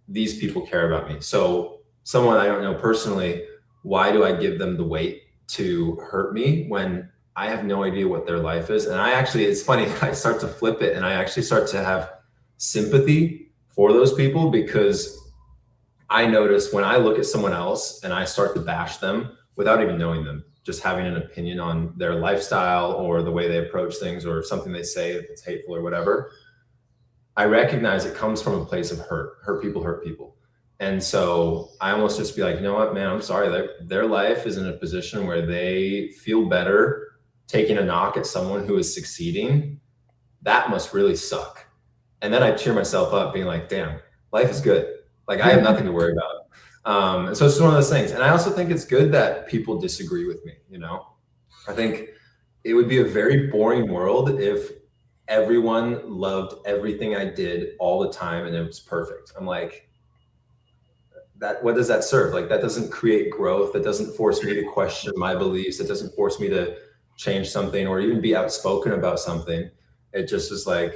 these people care about me. So someone I don't know personally, why do I give them the weight to hurt me when I have no idea what their life is? And it's funny, I start to flip it, and I actually start to have sympathy for those people, because I notice when I look at someone else and I start to bash them without even knowing them, just having an opinion on their lifestyle or the way they approach things or something they say, if it's hateful or whatever, I recognize it comes from a place of hurt. Hurt people. And so I almost just be like, you know what, man, I'm sorry. Their life is in a position where they feel better taking a knock at someone who is succeeding. That must really suck. And then I cheer myself up being like, damn, life is good. Like, I have nothing to worry about. And so it's one of those things. And I also think it's good that people disagree with me. You know, I think it would be a very boring world if everyone loved everything I did all the time and it was perfect. I'm like, what does that serve? Like, that doesn't create growth. That doesn't force me to question my beliefs. It doesn't force me to change something or even be outspoken about something. It just is like,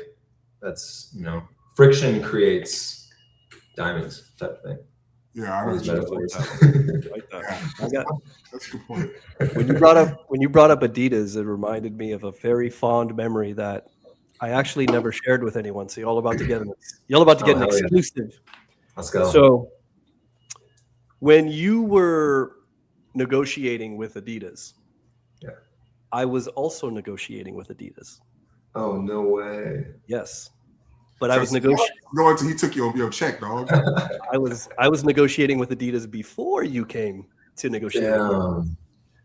that's, you know, friction creats diamonds type of thing. Yeah, I like that. Yeah, that's a good point. When you brought up Adidas, it reminded me of a very fond memory that I actually never shared with anyone. So you're all about to get an exclusive. Yeah. Let's go. So when you were negotiating with Adidas, yeah, I was also negotiating with Adidas. Oh, no way. Yes. But I was negotiating. No, until he took your check, dog. I was negotiating with Adidas before you came to negotiate. Damn.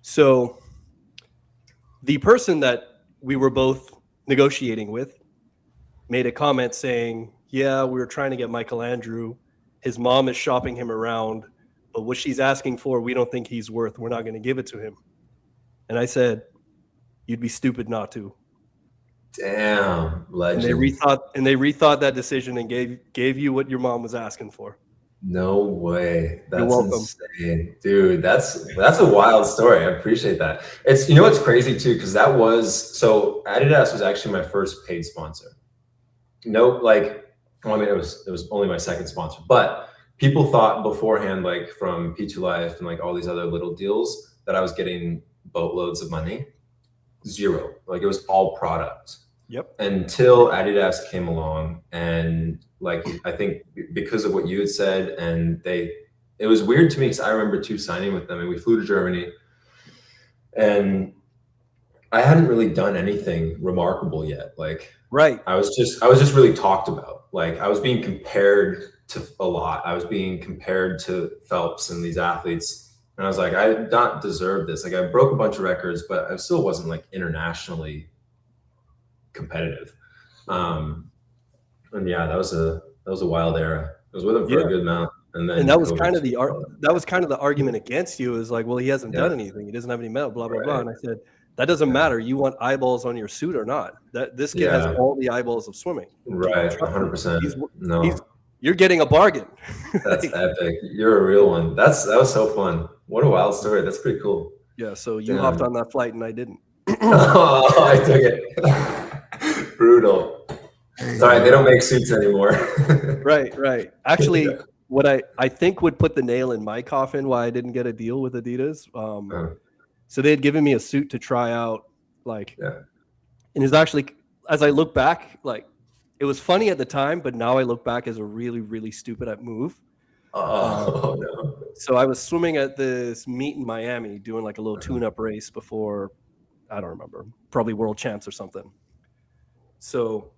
So the person that we were both negotiating with made a comment saying, yeah, we were trying to get Michael Andrew. His mom is shopping him around, but what she's asking for, we don't think he's worth. We're not going to give it to him. And I said, you'd be stupid not to. Damn, legend. And they rethought that decision and gave you what your mom was asking for. No way. That's insane. Dude, that's a wild story. I appreciate that. It's, you know what's crazy too, because so Adidas was actually my first paid sponsor. It was only my second sponsor, but people thought beforehand, like from P2 Life and like all these other little deals, that I was getting boatloads of money. Zero. Like, it was all product. Yep. Until Adidas came along, and like, I think because of what you had said, and it was weird to me because I remember too signing with them, and we flew to Germany, and I hadn't really done anything remarkable yet. Like, right. I was just really talked about. Like, I was being compared to a lot. I was being compared to Phelps and these athletes. And I was like, I did not deserve this. Like, I broke a bunch of records, but I still wasn't like internationally competitive. And yeah, that was a wild era. I was with him for a good amount. And that was kind of the argument against you, is like, well, he hasn't done anything. He doesn't have any medal, blah, blah, blah. And I said, That doesn't matter. You want eyeballs on your suit or not. This kid has all the eyeballs of swimming. Right, 100%. No, you're getting a bargain. That's epic. You're a real one. That was so fun. What a wild story. That's pretty cool. Yeah. So you hopped on that flight and I didn't. Oh, I took it. Brutal. Sorry, they don't make suits anymore. Right. Actually, what I think would put the nail in my coffin why I didn't get a deal with Adidas. So they had given me a suit to try out, and it's actually, as I look back, it was funny at the time, but now I look back as a really, really stupid move. No. So I was swimming at this meet in Miami, doing like a little tune-up race before, I don't remember, probably world champs or something. So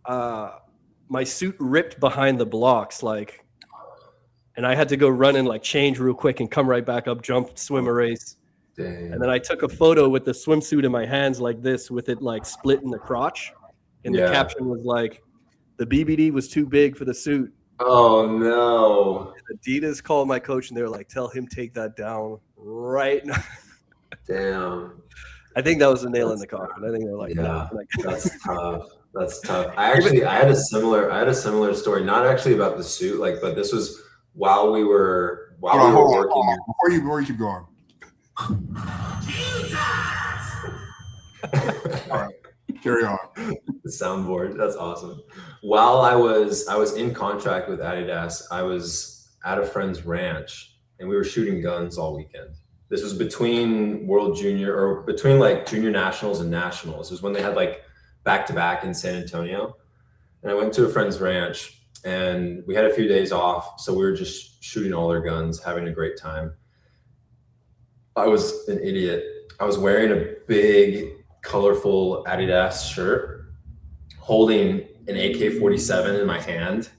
my suit ripped behind the blocks, and I had to go run and change real quick and come right back up, jump, swim a race. Dang. And then I took a photo with the swimsuit in my hands like this, with it split in the crotch. And the caption was the BBD was too big for the suit. Oh no. And Adidas called my coach and they were like, tell him take that down right now. Damn. I think that was the nail in the coffin. I think they're no. That's tough. That's tough. I had a similar story, not actually about the suit, but this was while we were working. Before you keep going. All right, carry on. The soundboard. That's awesome. While I was in contract with Adidas, I was at a friend's ranch and we were shooting guns all weekend. This was between junior nationals and nationals. It was when they had back to back in San Antonio. And I went to a friend's ranch and we had a few days off. So we were just shooting all their guns, having a great time. I was an idiot. I was wearing a big, colorful Adidas shirt, holding an AK-47 in my hand,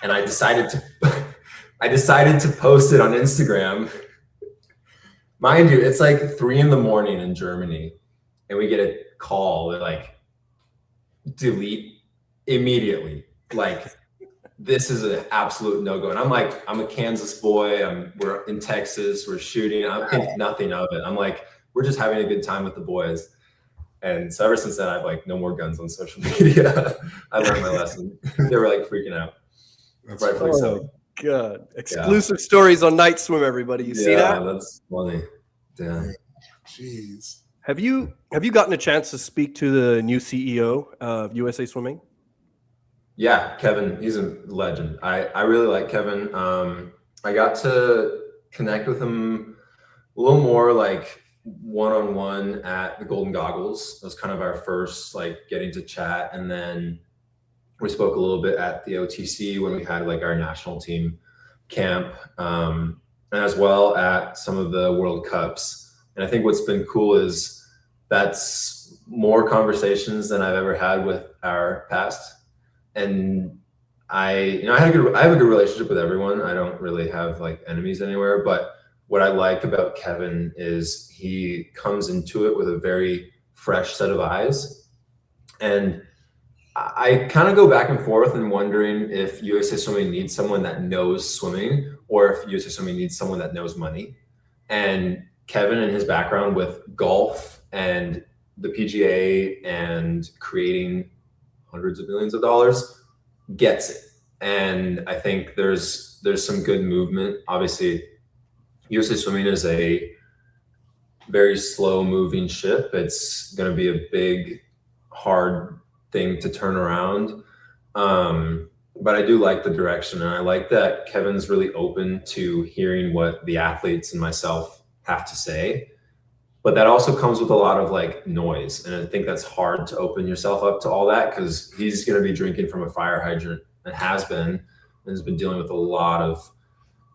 and I decided to post it on Instagram. Mind you, it's 3 a.m. in Germany, and we get a call that delete immediately. This is an absolute no-go. And I'm a Kansas boy. We're in Texas. We're shooting. I think nothing of it. We're just having a good time with the boys. And so ever since then, I've no more guns on social media. I learned my lesson. They were freaking out. That's rightfully so. God. Exclusive stories on Night Swim, everybody. You see that? Yeah, that's funny. Damn. Jeez. Have you gotten a chance to speak to the new CEO of USA Swimming? Yeah, Kevin, he's a legend. I really like Kevin. I got to connect with him a little more one-on-one at the Golden Goggles. It was kind of our first getting to chat. And then we spoke a little bit at the OTC when we had our national team camp, and as well at some of the World Cups. And I think what's been cool is that's more conversations than I've ever had with our past. And I have a good relationship with everyone. I don't really have enemies anywhere, but what I like about Kevin is he comes into it with a very fresh set of eyes. And I kind of go back and forth and wondering if USA Swimming needs someone that knows swimming or if USA Swimming needs someone that knows money. And Kevin and his background with golf and the PGA and creating hundreds of millions of dollars gets it. And I think there's some good movement. Obviously, USA Swimming is a very slow moving ship. It's going to be a big, hard thing to turn around. But I do like the direction, and I like that Kevin's really open to hearing what the athletes and myself have to say. But that also comes with a lot of noise. And I think that's hard to open yourself up to all that because he's going to be drinking from a fire hydrant and has been dealing with a lot of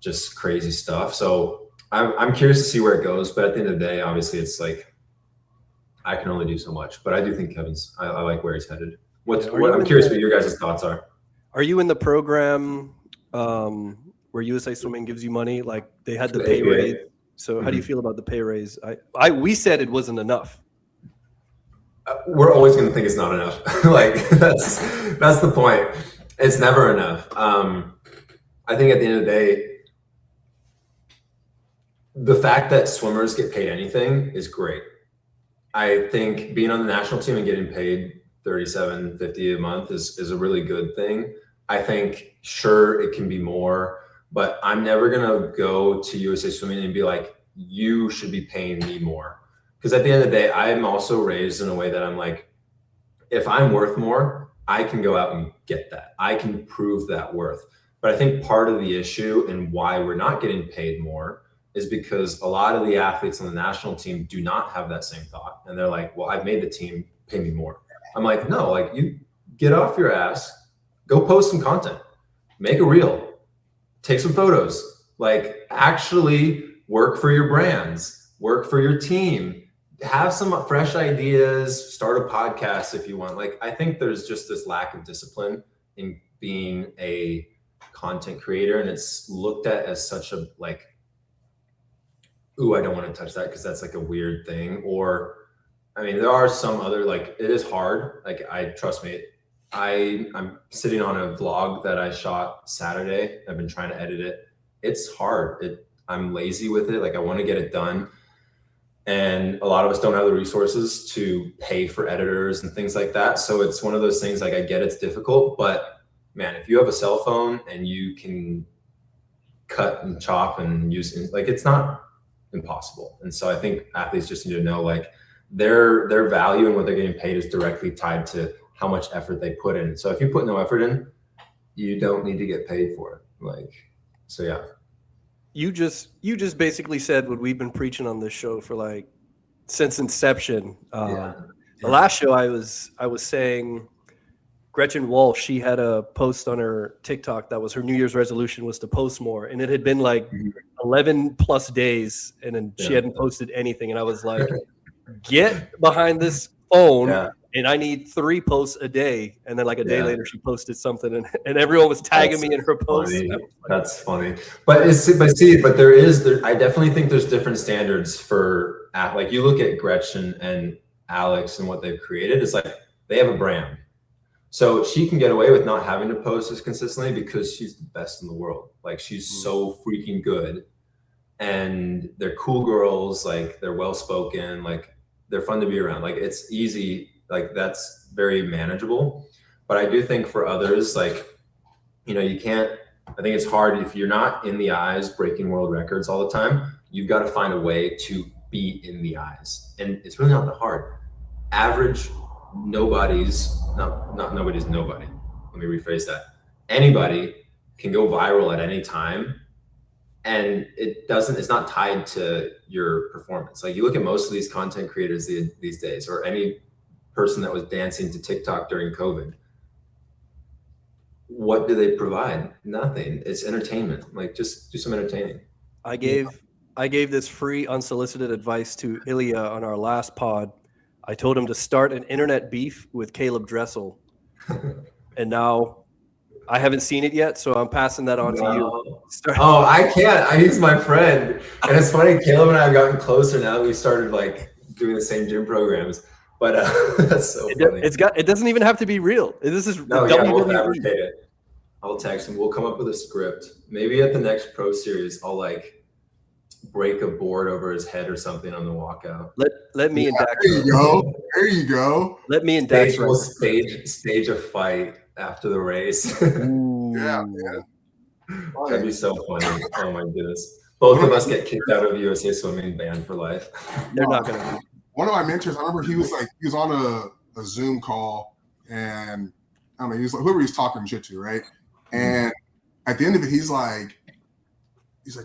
just crazy stuff. So I'm curious to see where it goes. But at the end of the day, obviously it's I can only do so much, but I do think I like where he's headed. I'm curious what your guys' thoughts are. Are you in the program where USA Swimming gives you money? They had the pay raise. So how do you feel about the pay raise? We said it wasn't enough. We're always going to think it's not enough. That's the point. It's never enough. I think at the end of the day, the fact that swimmers get paid anything is great. I think being on the national team and getting paid $37.50 a month is a really good thing. I think, sure, it can be more, but I'm never going to go to USA Swimming and be like, you should be paying me more. Because at the end of the day, I'm also raised in a way that I'm like, if I'm worth more, I can go out and get that. I can prove that worth. But I think part of the issue and why we're not getting paid more is because a lot of the athletes on the national team do not have that same thought. And they're like, well, I've made the team, pay me more. I'm like, no, like, you get off your ass, go post some content, make a reel, take some photos, like actually work for your brands, work for your team, have some fresh ideas, start a podcast if you want. Like, I think there's just this lack of discipline in being a content creator, and it's looked at as such a like, ooh, I don't want to touch that because that's like a weird thing. Or, I mean, there are some other, like, it is hard. Like, trust me, I'm sitting on a vlog that I shot Saturday. I've been trying to edit it. It's hard. I'm lazy with it. Like, I want to get it done. And a lot of us don't have the resources to pay for editors and things like that. So it's one of those things, like, I get it's difficult, but man, if you have a cell phone and you can cut and chop and use, like, it's not impossible. And so I think athletes just need to know, like, their value and what they're getting paid is directly tied to how much effort they put in. So if you put no effort in, you don't need to get paid for it. Like, so yeah. You just basically said what we've been preaching on this show for like since inception. The last show I was saying Gretchen Walsh, she had a post on her TikTok that was her New Year's resolution was to post more, and it had been like 11 plus days, and then she hadn't posted anything, and I was like, get behind this phone. And I need 3 posts a day. And then like a day later, she posted something, and everyone was tagging me in her post. That's funny. But I definitely think there's different standards for, like, you look at Gretchen and Alex and what they've created. It's like they have a brand. So she can get away with not having to post as consistently because she's the best in the world. Like, she's so freaking good. And they're cool girls. Like, they're well-spoken. Like, they're fun to be around. Like, it's easy. Like, that's very manageable. But I do think for others, like, you know, I think it's hard if you're not in the eyes breaking world records all the time. You've got to find a way to be in the eyes. And it's really not that hard. Average nobody's nobody. Let me rephrase that. Anybody can go viral at any time. And it's not tied to your performance. Like, you look at most of these content creators these days, or any person that was dancing to TikTok during COVID. What do they provide? Nothing. It's entertainment. Like, just do some entertaining. I gave this free unsolicited advice to Ilya on our last pod. I told him to start an internet beef with Caleb Dressel. And now I haven't seen it yet, so I'm passing that on to you. Oh, I can't. He's my friend. And it's funny, Caleb and I have gotten closer now that we started like doing the same gym programs. But that's so funny. It doesn't even have to be real. This is we'll fabricate it. I'll text him. We'll come up with a script. Maybe at the next pro series, I'll like break a board over his head or something on the walkout. Let me and Dax. There you go. Let me and Dax stage a fight after the race. Yeah. That'd be so funny. Oh my goodness. Both of us get kicked out of USA Swimming, banned for life. They're not gonna. One of my mentors, I remember he was on a Zoom call, and I don't know, he was like, whoever he was talking shit to, right? And at the end of it, he's like,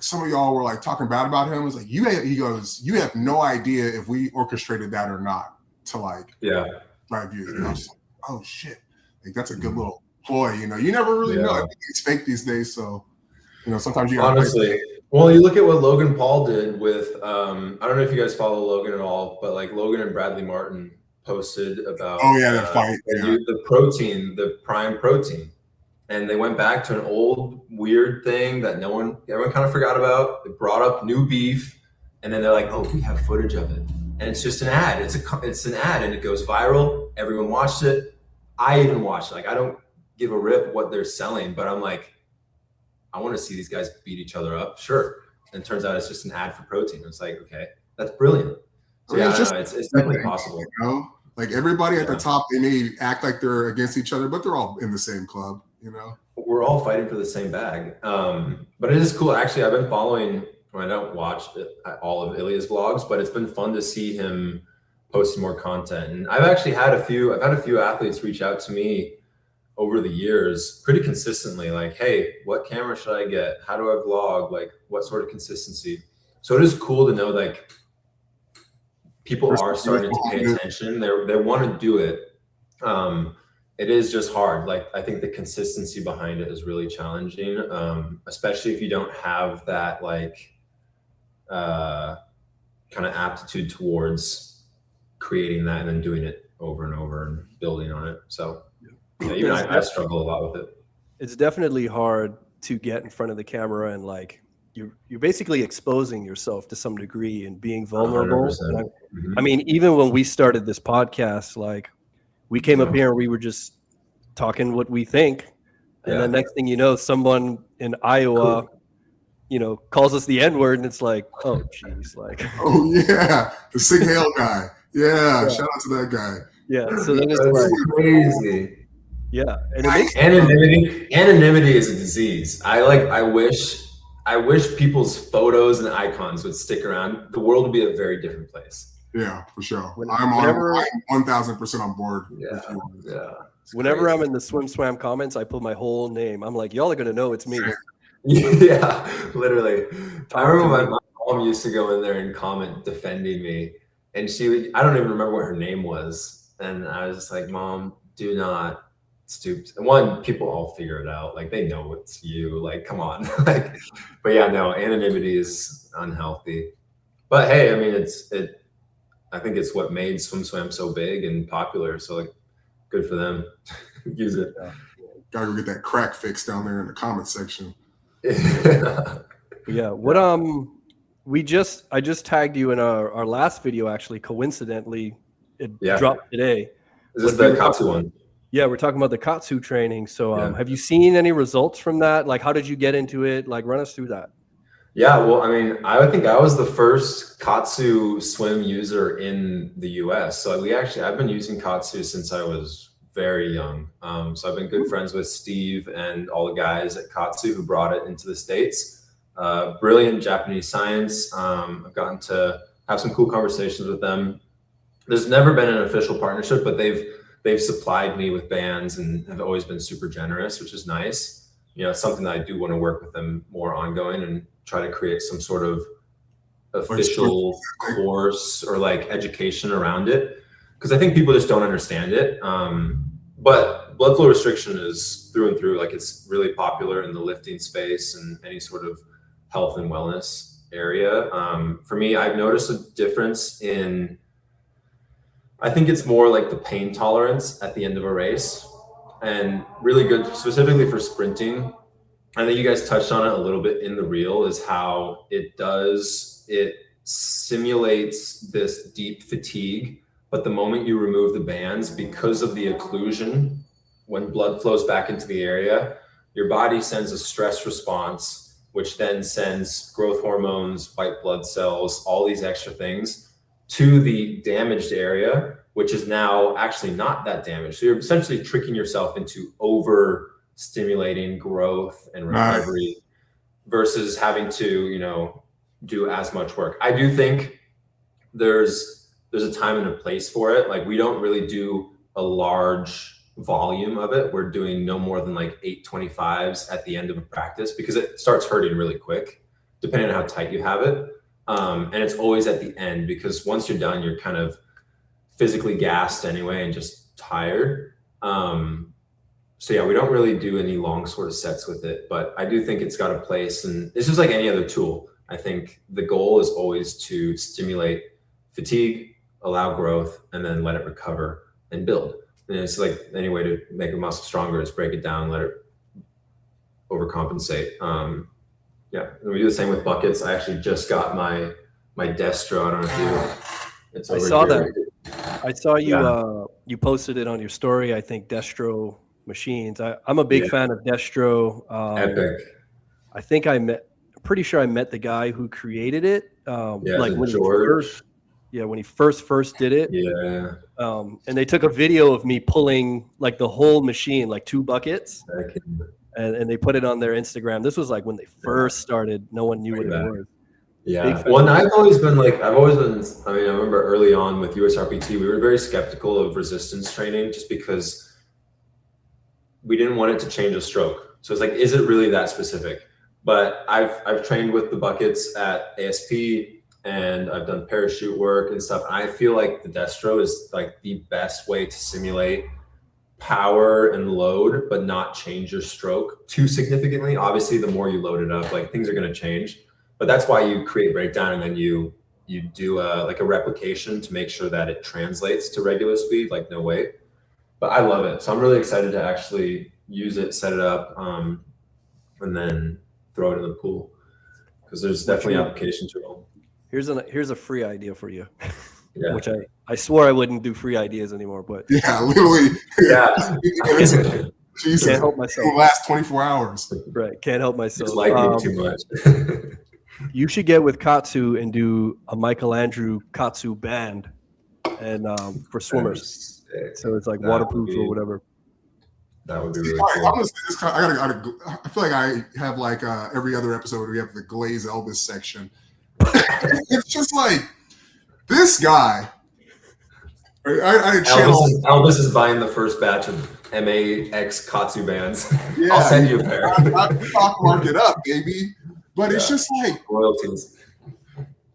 some of y'all were like talking bad about him. It's like, he goes, you have no idea if we orchestrated that or not to like drive views. And I was like, oh shit, like that's a good little ploy. You know, you never really know. I think it's fake these days, so you know sometimes you honestly. Well, you look at what Logan Paul did with, I don't know if you guys follow Logan at all, but like Logan and Bradley Martin posted about that fight. The protein, the prime protein. And they went back to an old weird thing that everyone kind of forgot about. They brought up new beef, and then they're like, oh, we have footage of it. And it's just an ad. It's an ad, and it goes viral. Everyone watched it. I even watched it. Like, I don't give a rip what they're selling, but I'm like, I want to see these guys beat each other up. Sure. And it turns out it's just an ad for protein. It's like, okay, that's brilliant. So yeah, it's definitely possible. You know, like everybody at the top, they may act like they're against each other, but they're all in the same club. You know, we're all fighting for the same bag. But it is cool. Actually, I've been following. I don't watch all of Ilya's vlogs, but it's been fun to see him posting more content. And I've actually had a few athletes reach out to me over the years pretty consistently, like, hey, what camera should I get? How do I vlog? Like, what sort of consistency? So it is cool to know, like, people are starting to pay attention. They want to do it. It is just hard. Like, I think the consistency behind it is really challenging, especially if you don't have that, like, kind of aptitude towards creating that and then doing it over and over and building on it. So yeah, even I struggle a lot with it. It's definitely hard to get in front of the camera and like you're basically exposing yourself to some degree and being vulnerable. I mean, even when we started this podcast, like we came up here and we were just talking what we think. And then next thing you know, someone in Iowa, you know, calls us the N-word, and it's like, oh geez, like, oh yeah, the Sig Hail guy. Yeah, shout out to that guy. Yeah, so then it's like crazy. Yeah, and it makes anonymity is a disease. I wish people's photos and icons would stick around. The world would be a very different place. Yeah, for sure. I'm 1,000% on board. Yeah. Whenever I'm in the swim comments, I put my whole name. I'm like, y'all are gonna know it's me. Yeah, literally. I remember my mom used to go in there and comment defending me, and I don't even remember what her name was, and I was just like, Mom, do not stoop. And one, people all figure it out, like they know it's you, like come on. Like, but yeah, no, anonymity is unhealthy. But hey, I mean, I think it's what made swim so big and popular. So like, good for them. Use it. Gotta go get that crack fix down there in the comment section. Yeah. What I just tagged you in our last video, actually. Coincidentally, it dropped today. Is this the Katsu one? Yeah, we're talking about the Katsu training. So have you seen any results from that? Like, how did you get into it? Like, run us through that. Yeah, well, I mean, I think I was the first Katsu swim user in the US. So I've been using Katsu since I was very young. So I've been good friends with Steve and all the guys at Katsu who brought it into the States. Brilliant Japanese science. I've gotten to have some cool conversations with them. There's never been an official partnership, but they've supplied me with bands and have always been super generous, which is nice. You know, it's something that I do want to work with them more ongoing and try to create some sort of official course or like education around it. Because I think people just don't understand it. But blood flow restriction is through and through. Like it's really popular in the lifting space and any sort of health and wellness area. For me, I've noticed a difference in, I think it's more like the pain tolerance at the end of a race, and really good specifically for sprinting. I think you guys touched on it a little bit in the reel, is how it simulates this deep fatigue. But the moment you remove the bands, because of the occlusion, when blood flows back into the area, your body sends a stress response, which then sends growth hormones, white blood cells, all these extra things to the damaged area, which is now actually not that damaged. So you're essentially tricking yourself into over-stimulating growth and recovery versus having to, you know, do as much work. I do think there's a time and a place for it. Like we don't really do a large volume of it. We're doing no more than like 825s at the end of a practice because it starts hurting really quick, depending on how tight you have it. And it's always at the end because once you're done, you're kind of physically gassed anyway and just tired. So yeah, we don't really do any long sort of sets with it, but I do think it's got a place, and it's just like any other tool. I think the goal is always to stimulate fatigue, allow growth, and then let it recover and build. And it's like any way to make a muscle stronger is break it down, let it overcompensate. Yeah, and we do the same with buckets. I actually just got my Destro. I don't know if I saw that. I saw you you posted it on your story. I think Destro machines. I'm a big fan of Destro. Epic. I think pretty sure I met the guy who created it. Like when George. Yeah, when he first did it. Yeah. And they took a video of me pulling like the whole machine, like 2 buckets, and they put it on their Instagram. This was like when they first started. No one knew what it was. Yeah. Well, and I've always been, I remember early on with USRPT, we were very skeptical of resistance training just because we didn't want it to change a stroke. So it's like, is it really that specific? But I've trained with the buckets at ASP, and I've done parachute work and stuff. And I feel like the Destro is like the best way to simulate power and load, but not change your stroke too significantly. Obviously, the more you load it up, like things are going to change. But that's why you create breakdown, and then you do a replication to make sure that it translates to regular speed, like no weight. But I love it. So I'm really excited to actually use it, set it up, and then throw it in the pool, because there's definitely application to it. Here's a free idea for you, yeah. Which I swore I wouldn't do free ideas anymore, but yeah, literally, yeah, Jesus, can't help myself. It'll last 24 hours. Right, can't help myself. Just like me too much. You should get with Katsu and do a Michelangelo Katsu band, and for swimmers. So it's like waterproof or whatever. That would be really cool. cool. I'm gonna say this, I feel like I have like every other episode we have the Glaze Elvis section. It's just like this guy. Elvis is buying the first batch of MAX Katsu bands. Yeah, I'll send you a pair. I stock market up, baby. But it's just like royalties.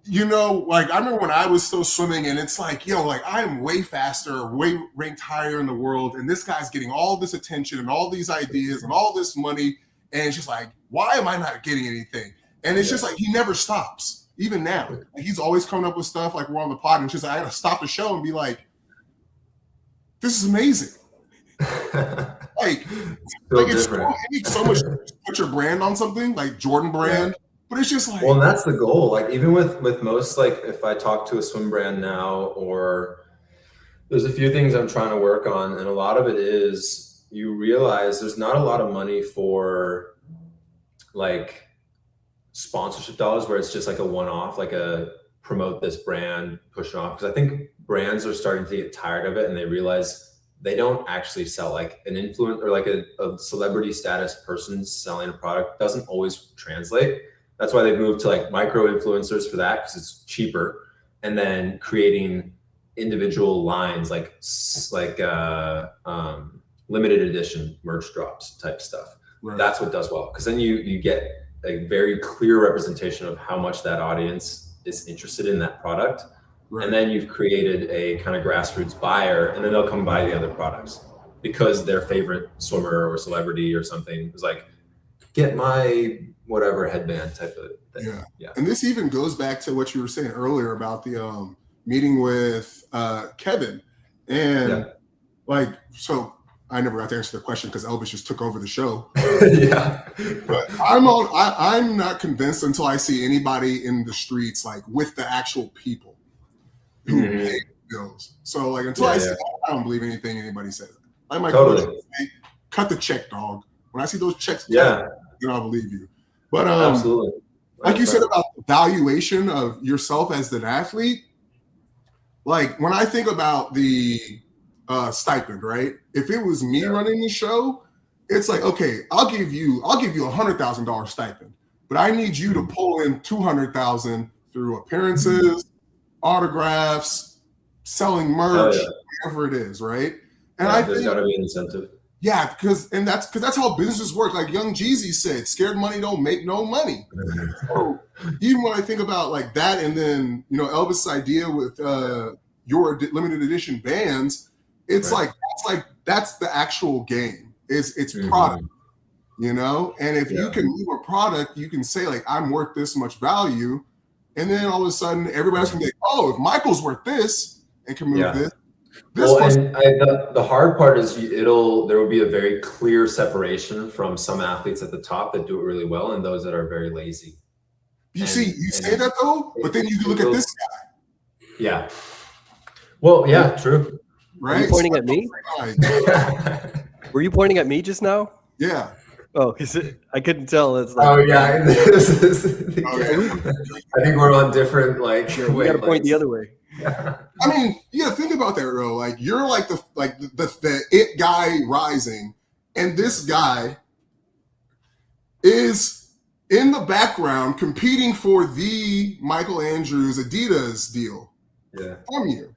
You know, like I remember when I was still swimming, and it's like, like I'm way faster, way ranked higher in the world, and this guy's getting all this attention and all these ideas and all this money, and it's just like, why am I not getting anything? And it's just like he never stops, even now. Like, he's always coming up with stuff. Like we're on the pod, and it's just like, I gotta stop the show and be like, this is amazing. Like it's so much to put your brand on something, like Jordan brand. But it's just like, well, and that's the goal. Like even with most, like if I talk to a swim brand now, or there's a few things I'm trying to work on, and a lot of it is you realize there's not a lot of money for like sponsorship dollars where it's just like a one-off, like a promote this brand, push it off. Because I think brands are starting to get tired of it, and they realize they don't actually sell. Like an influencer or like a celebrity status person selling a product doesn't always translate. That's why they've moved to like micro influencers for that, because it's cheaper, and then creating individual lines like limited edition merch drops type stuff. Right. That's what does well, because then you get a very clear representation of how much that audience is interested in that product. Right. And then you've created a kind of grassroots buyer, and then they'll come buy the other products because their favorite swimmer or celebrity or something is like, get my whatever headband type of thing. Yeah. And this even goes back to what you were saying earlier about the meeting with Kevin. And so I never got to answer the question because Elvis just took over the show. Yeah. But I'm not convinced until I see anybody in the streets, like with the actual people who pay bills. So like until I see that, I don't believe anything anybody says. I might say, cut the check, dog. When I see those checks, then I'll believe you. But absolutely, like you said about the valuation of yourself as an athlete, like when I think about the stipend, right? If it was me running the show, it's like, okay, I'll give you $100,000 stipend, but I need you to pull in $200,000 through appearances, autographs, selling merch, whatever it is, right? And I there's got to be an incentive. Yeah, because that's how businesses work. Like Young Jeezy said, scared money don't make no money. So even when I think about like that, and then Elvis' idea with your limited edition bands, it's like that's the actual game. It's product, and if you can move a product, you can say like, I'm worth this much value, and then all of a sudden everybody's gonna be like, oh, if Michael's worth this and can move this. The hard part is there will be a very clear separation from some athletes at the top that do it really well and those that are very lazy. You say that though, but then you look at this guy. Yeah. Well, yeah, true. Right? Are you pointing at me? Were you pointing at me just now? Yeah. Oh, because I couldn't tell. It's like, I think we're on different we got to point the other way. I mean, you gotta think about that, bro. Like you're like the it guy rising, and this guy is in the background competing for the Michael Andrews Adidas deal. Yeah. From you.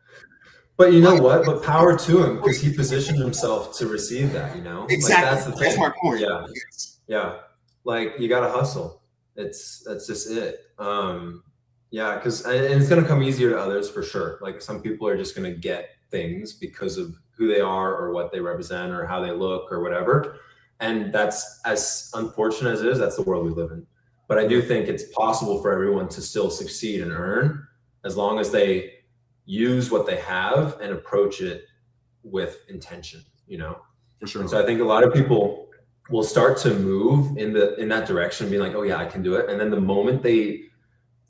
But you know what? But power to him because he positioned himself to receive that, you know? Exactly. Like, that's the thing. That's my point. Yeah. Yes. Yeah. Like you gotta hustle. That's just it. Yeah, because and it's gonna come easier to others for sure. Like some people are just gonna get things because of who they are or what they represent or how they look or whatever. And that's as unfortunate as it is, that's the world we live in. But I do think it's possible for everyone to still succeed and earn as long as they use what they have and approach it with intention, you know? For sure. And so I think a lot of people will start to move in that direction, being like, oh yeah, I can do it. And then the moment they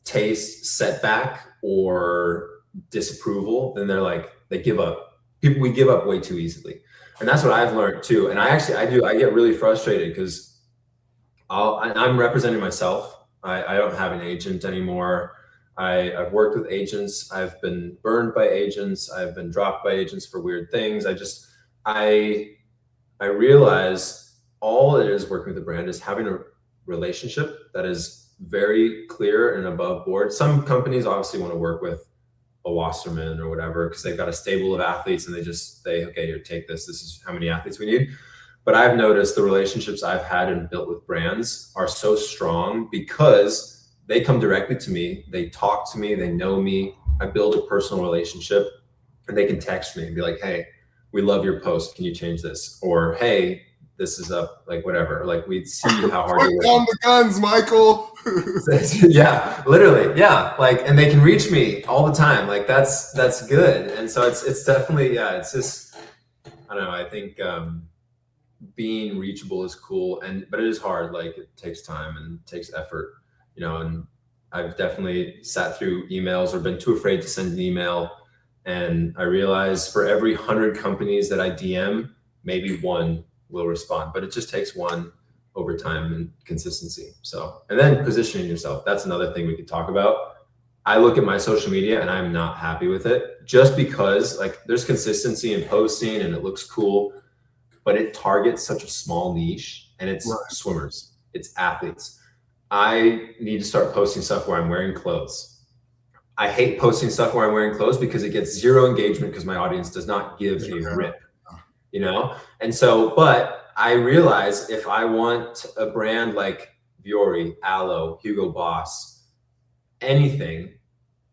taste setback or disapproval, then they're like, they give up. We give up way too easily. And that's what I've learned too. And I get really frustrated because I'm representing myself. I don't have an agent anymore. I've worked with agents. I've been burned by agents. I've been dropped by agents for weird things. I realize all it is working with a brand is having a relationship that is very clear and above board. Some companies obviously want to work with a Wasserman or whatever because they've got a stable of athletes and they just say, okay, here, take this. This is how many athletes we need. But I've noticed the relationships I've had and built with brands are so strong because they come directly to me. They talk to me. They know me. I build a personal relationship and they can text me and be like, hey, we love your post. Can you change this? Or, hey, this is up, like whatever. Like we'd see how hard you're working. Down the guns, Michael. Yeah, literally. Yeah. Like, and they can reach me all the time. Like that's good. And so it's definitely, yeah, it's just, I don't know. I think, being reachable is cool. But it is hard. Like it takes time and takes effort, you know, and I've definitely sat through emails or been too afraid to send an email. And I realize for every 100 companies that I DM, maybe one will respond, but it just takes one over time and consistency. So, and then positioning yourself. That's another thing we could talk about. I look at my social media and I'm not happy with it just because like there's consistency in posting and it looks cool, but it targets such a small niche and it's swimmers, it's athletes. I need to start posting stuff where I'm wearing clothes. I hate posting stuff where I'm wearing clothes because it gets zero engagement because my audience does not give a rip, you know? And so, but I realize if I want a brand like Viore, Aloe, Hugo Boss, anything,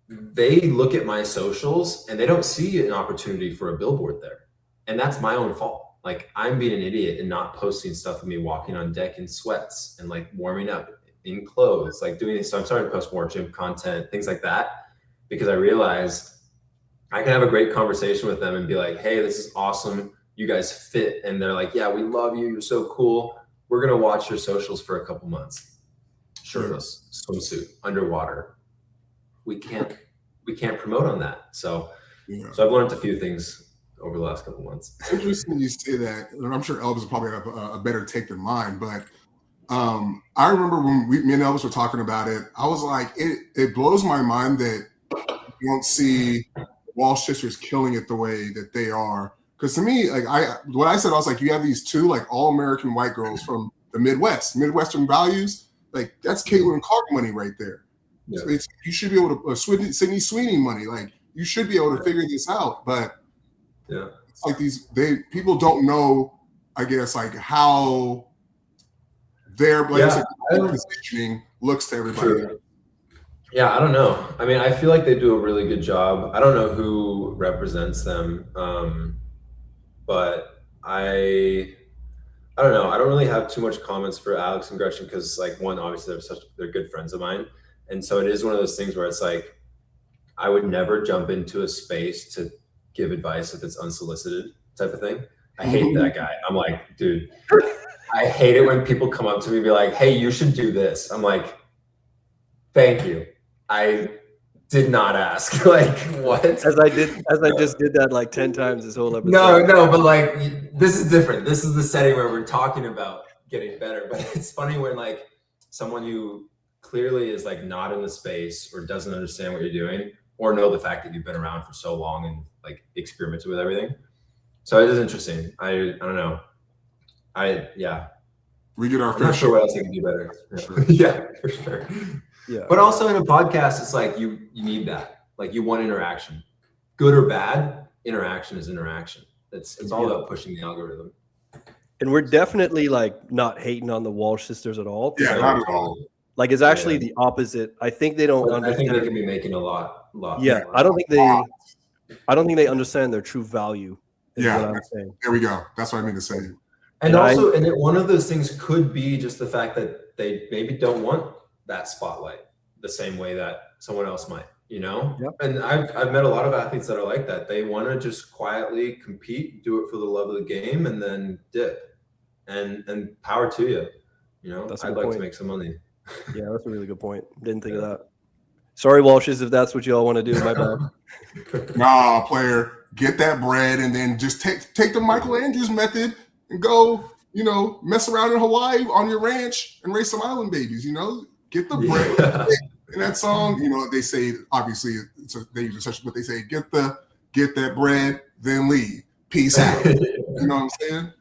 they look at my socials and they don't see an opportunity for a billboard there. And that's my own fault. Like I'm being an idiot and not posting stuff of me walking on deck in sweats and like warming up in clothes, like doing this. So I'm starting to post more gym content, things like that, because I realize I can have a great conversation with them and be like, hey, this is awesome. You guys fit. And they're like, yeah, we love you. You're so cool. We're going to watch your socials for a couple months. Shirtless, swimsuit, underwater. We can't promote on that. So I've learned a few things over the last couple months. It's interesting you say that. And I'm sure Elvis will probably have a better take than mine, but I remember when me and Elvis were talking about it, I was like, it blows my mind that you don't see Walsh sisters killing it the way that they are. Because to me, like what I said, I was like, you have these two like all-American white girls from the Midwestern values. Like that's Caitlin Clark money right there. Yeah. So you should be able to Sydney Sweeney money. Like you should be able to figure this out. But yeah, it's like people don't know, I guess, like how their positioning looks to everybody. True. Yeah, I don't know. I mean, I feel like they do a really good job. I don't know who represents them, but I don't know. I don't really have too much comments for Alex and Gretchen because, like, one, obviously they're good friends of mine, and so it is one of those things where it's like I would never jump into a space to give advice if it's unsolicited type of thing. I hate that guy. I'm like, dude, I hate it when people come up to me and be like, hey, you should do this. I'm like, thank you. I did not ask. Like, what? As I just did that like 10 times this whole episode. No, but like, this is different. This is the setting where we're talking about getting better. But it's funny when like someone who clearly is like not in the space or doesn't understand what you're doing or know the fact that you've been around for so long and like experimented with everything. So it is interesting. I don't know. We get our I'm not sure what else I can do better. Yeah, for sure. Yeah. But also in a podcast, it's like you need that. Like you want interaction. Good or bad, interaction is interaction. It's all about pushing the algorithm. And we're definitely like not hating on the Walsh sisters at all. Yeah, not at all. Like it's actually the opposite. I think they don't understand. I think they can be making a lot. Yeah, more. I don't think they understand their true value. Yeah, what I'm saying. There we go. That's what I mean to say. And also, one of those things could be just the fact that they maybe don't want that spotlight the same way that someone else might, you know? Yep. And I've met a lot of athletes that are like that. They want to just quietly compete, do it for the love of the game, and then dip. And power to you. You know, I'd like to make some money. Yeah, that's a really good point. Didn't think of that. Sorry, Walshes, if that's what you all want to do. My bad. Nah, player, get that bread and then just take the Michael Andrews method and go, you know, mess around in Hawaii on your ranch and raise some island babies, you know, get the bread. Yeah. In that song, you know, they say, obviously, they use such, but they say, get that bread, then leave. Peace out. You know what I'm saying?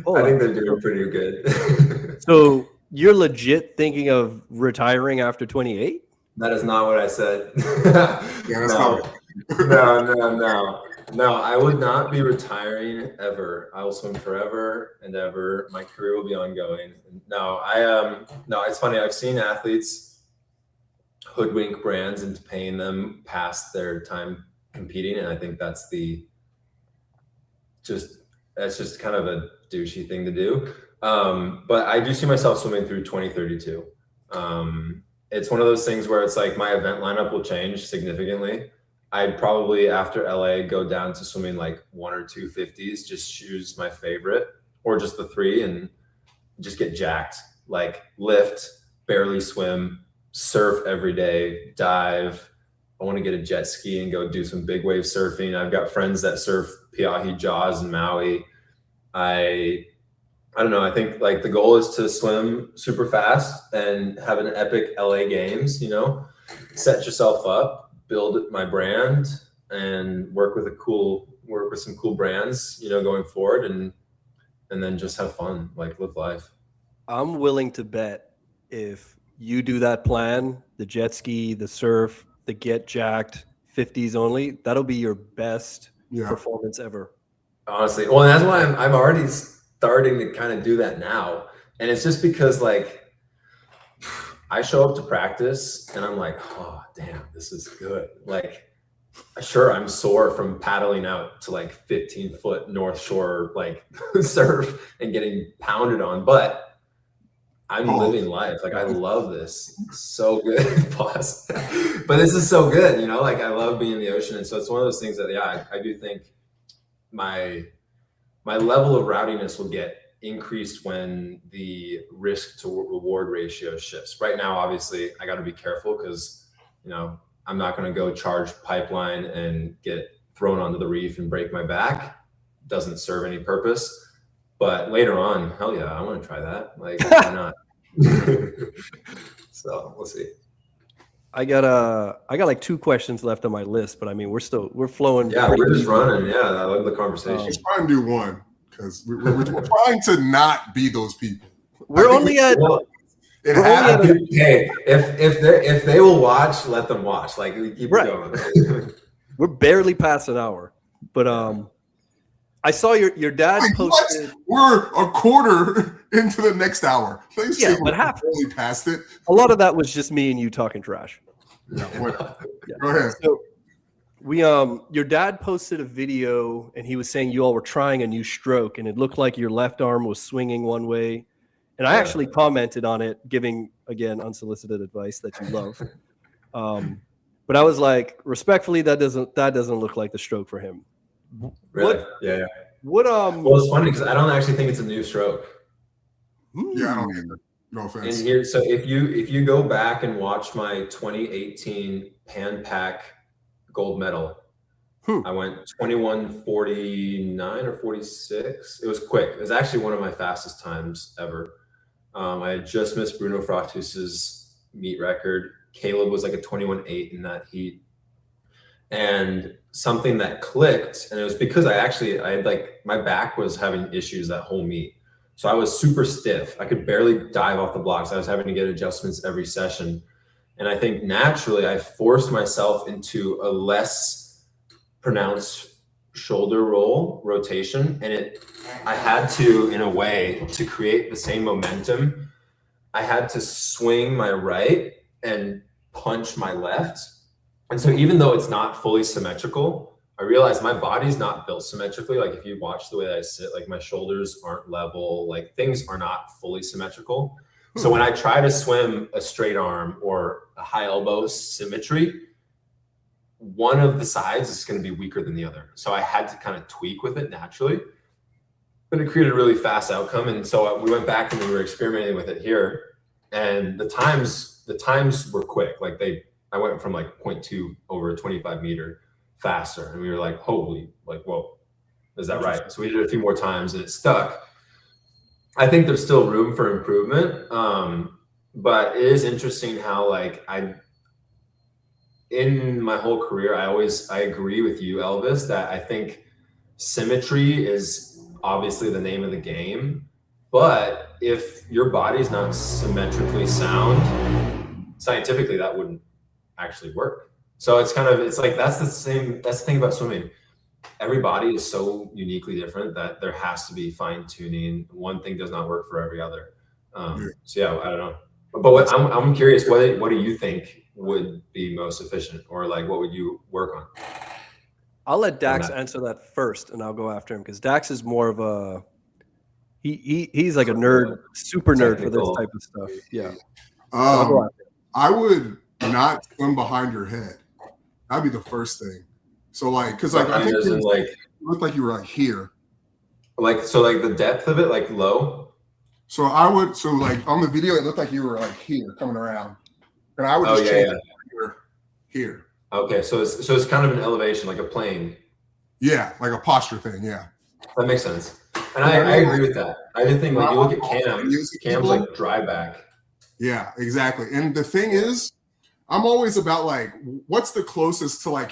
Oh, I think they're doing pretty good. So you're legit thinking of retiring after 28? That is not what I said. Yeah, that's No, I would not be retiring ever. I will swim forever and ever. My career will be ongoing. No, it's funny. I've seen athletes hoodwink brands into paying them past their time competing. And I think that's just kind of a douchey thing to do. But I do see myself swimming through 2032. It's one of those things where it's like my event lineup will change significantly. I'd probably, after LA, go down to swimming like 1 or 2 50s, just choose my favorite, or just the 3 and just get jacked. Like lift, barely swim, surf every day, dive. I want to get a jet ski and go do some big wave surfing. I've got friends that surf Piahi Jaws in Maui. I don't know. I think like the goal is to swim super fast and have an epic LA games, you know, set yourself up, build my brand and work with some cool brands, you know, going forward and then just have fun, like live life. I'm willing to bet if you do that plan, the jet ski, the surf, the get jacked 50s only, that'll be your best performance ever. Honestly. Well, that's why I'm already starting to kind of do that now. And it's just because like I show up to practice and I'm like, oh damn, this is good. Like, sure, I'm sore from paddling out to like 15-foot North Shore like surf and getting pounded on, but I'm living life. Like I love this. So good, boss. But this is so good, you know, like I love being in the ocean. And so it's one of those things that I do think my level of rowdiness will get increased when the risk to reward ratio shifts. Right now, obviously, I got to be careful because, you know, I'm not going to go charge pipeline and get thrown onto the reef and break my back. Doesn't serve any purpose. But later on, hell yeah, I want to try that. Like, why not? So we'll see. I got like 2 questions left on my list, but I mean, we're flowing. Yeah, we're just running. Yeah, I love the conversation. Just try and do one because we're trying to not be those people. We're only at. Hey, if they will watch, let them watch. Like we keep going. We're barely past an hour, but I saw your dad posted. We're a quarter into the next hour. Yeah, but half only past it. A lot of that was just me and you talking trash. No, yeah. Go ahead. So your dad posted a video and he was saying you all were trying a new stroke and it looked like your left arm was swinging one way. And I actually commented on it, giving, again, unsolicited advice that you love. But I was like, respectfully, that doesn't look like the stroke for him. Really? Yeah. Well, it's funny because I don't actually think it's a new stroke. Yeah, I don't either. No offense. And here, so if you go back and watch my 2018 Pan Pac gold medal, I went 21:49 or 46. It was quick. It was actually one of my fastest times ever. I had just missed Bruno Fratus's meet record. Caleb was like a 21:8 in that heat. and something that clicked, and it was because I had like, my back was having issues that whole meet. So I was super stiff. I could barely dive off the blocks. I was having to get adjustments every session. And I think naturally I forced myself into a less pronounced shoulder roll rotation. And I had to, in a way, to create the same momentum, I had to swing my right and punch my left. And so even though it's not fully symmetrical, I realized my body's not built symmetrically. Like if you watch the way that I sit, like my shoulders aren't level, like things are not fully symmetrical. So when I try to swim a straight arm or a high elbow symmetry, one of the sides is going to be weaker than the other. So I had to kind of tweak with it naturally, but it created a really fast outcome. And so we went back and we were experimenting with it here, and the times were quick. Like I went from like 0.2 over a 25 meter faster. And we were like, holy, like, whoa, is that right? So we did it a few more times and it stuck. I think there's still room for improvement. But it is interesting how like in my whole career, I agree with you, Elvis, that I think symmetry is obviously the name of the game. But if your body's not symmetrically sound, scientifically, that wouldn't actually work. So it's like, that's the thing about swimming. Every body is so uniquely different that there has to be fine tuning. One thing does not work for every other. So yeah, I don't know. But I'm curious, what do you think would be most efficient, or like what would you work on? I'll let Dax answer that first, and I'll go after him because Dax is more of a he's like a nerd, super nerd for this type of stuff. Yeah. I would not swim behind your head. That'd be the first thing. So like, because like I think it looked like you were like here. Like so, like the depth of it, like low. So like on the video, it looked like you were like here coming around, and I would just change it here. Okay, so it's kind of an elevation, like a plane. Yeah, like a posture thing. Yeah, that makes sense. And I agree with that. I did think when you look at Cam's like dry back. Yeah, exactly. And the thing is, I'm always about like, what's the closest to like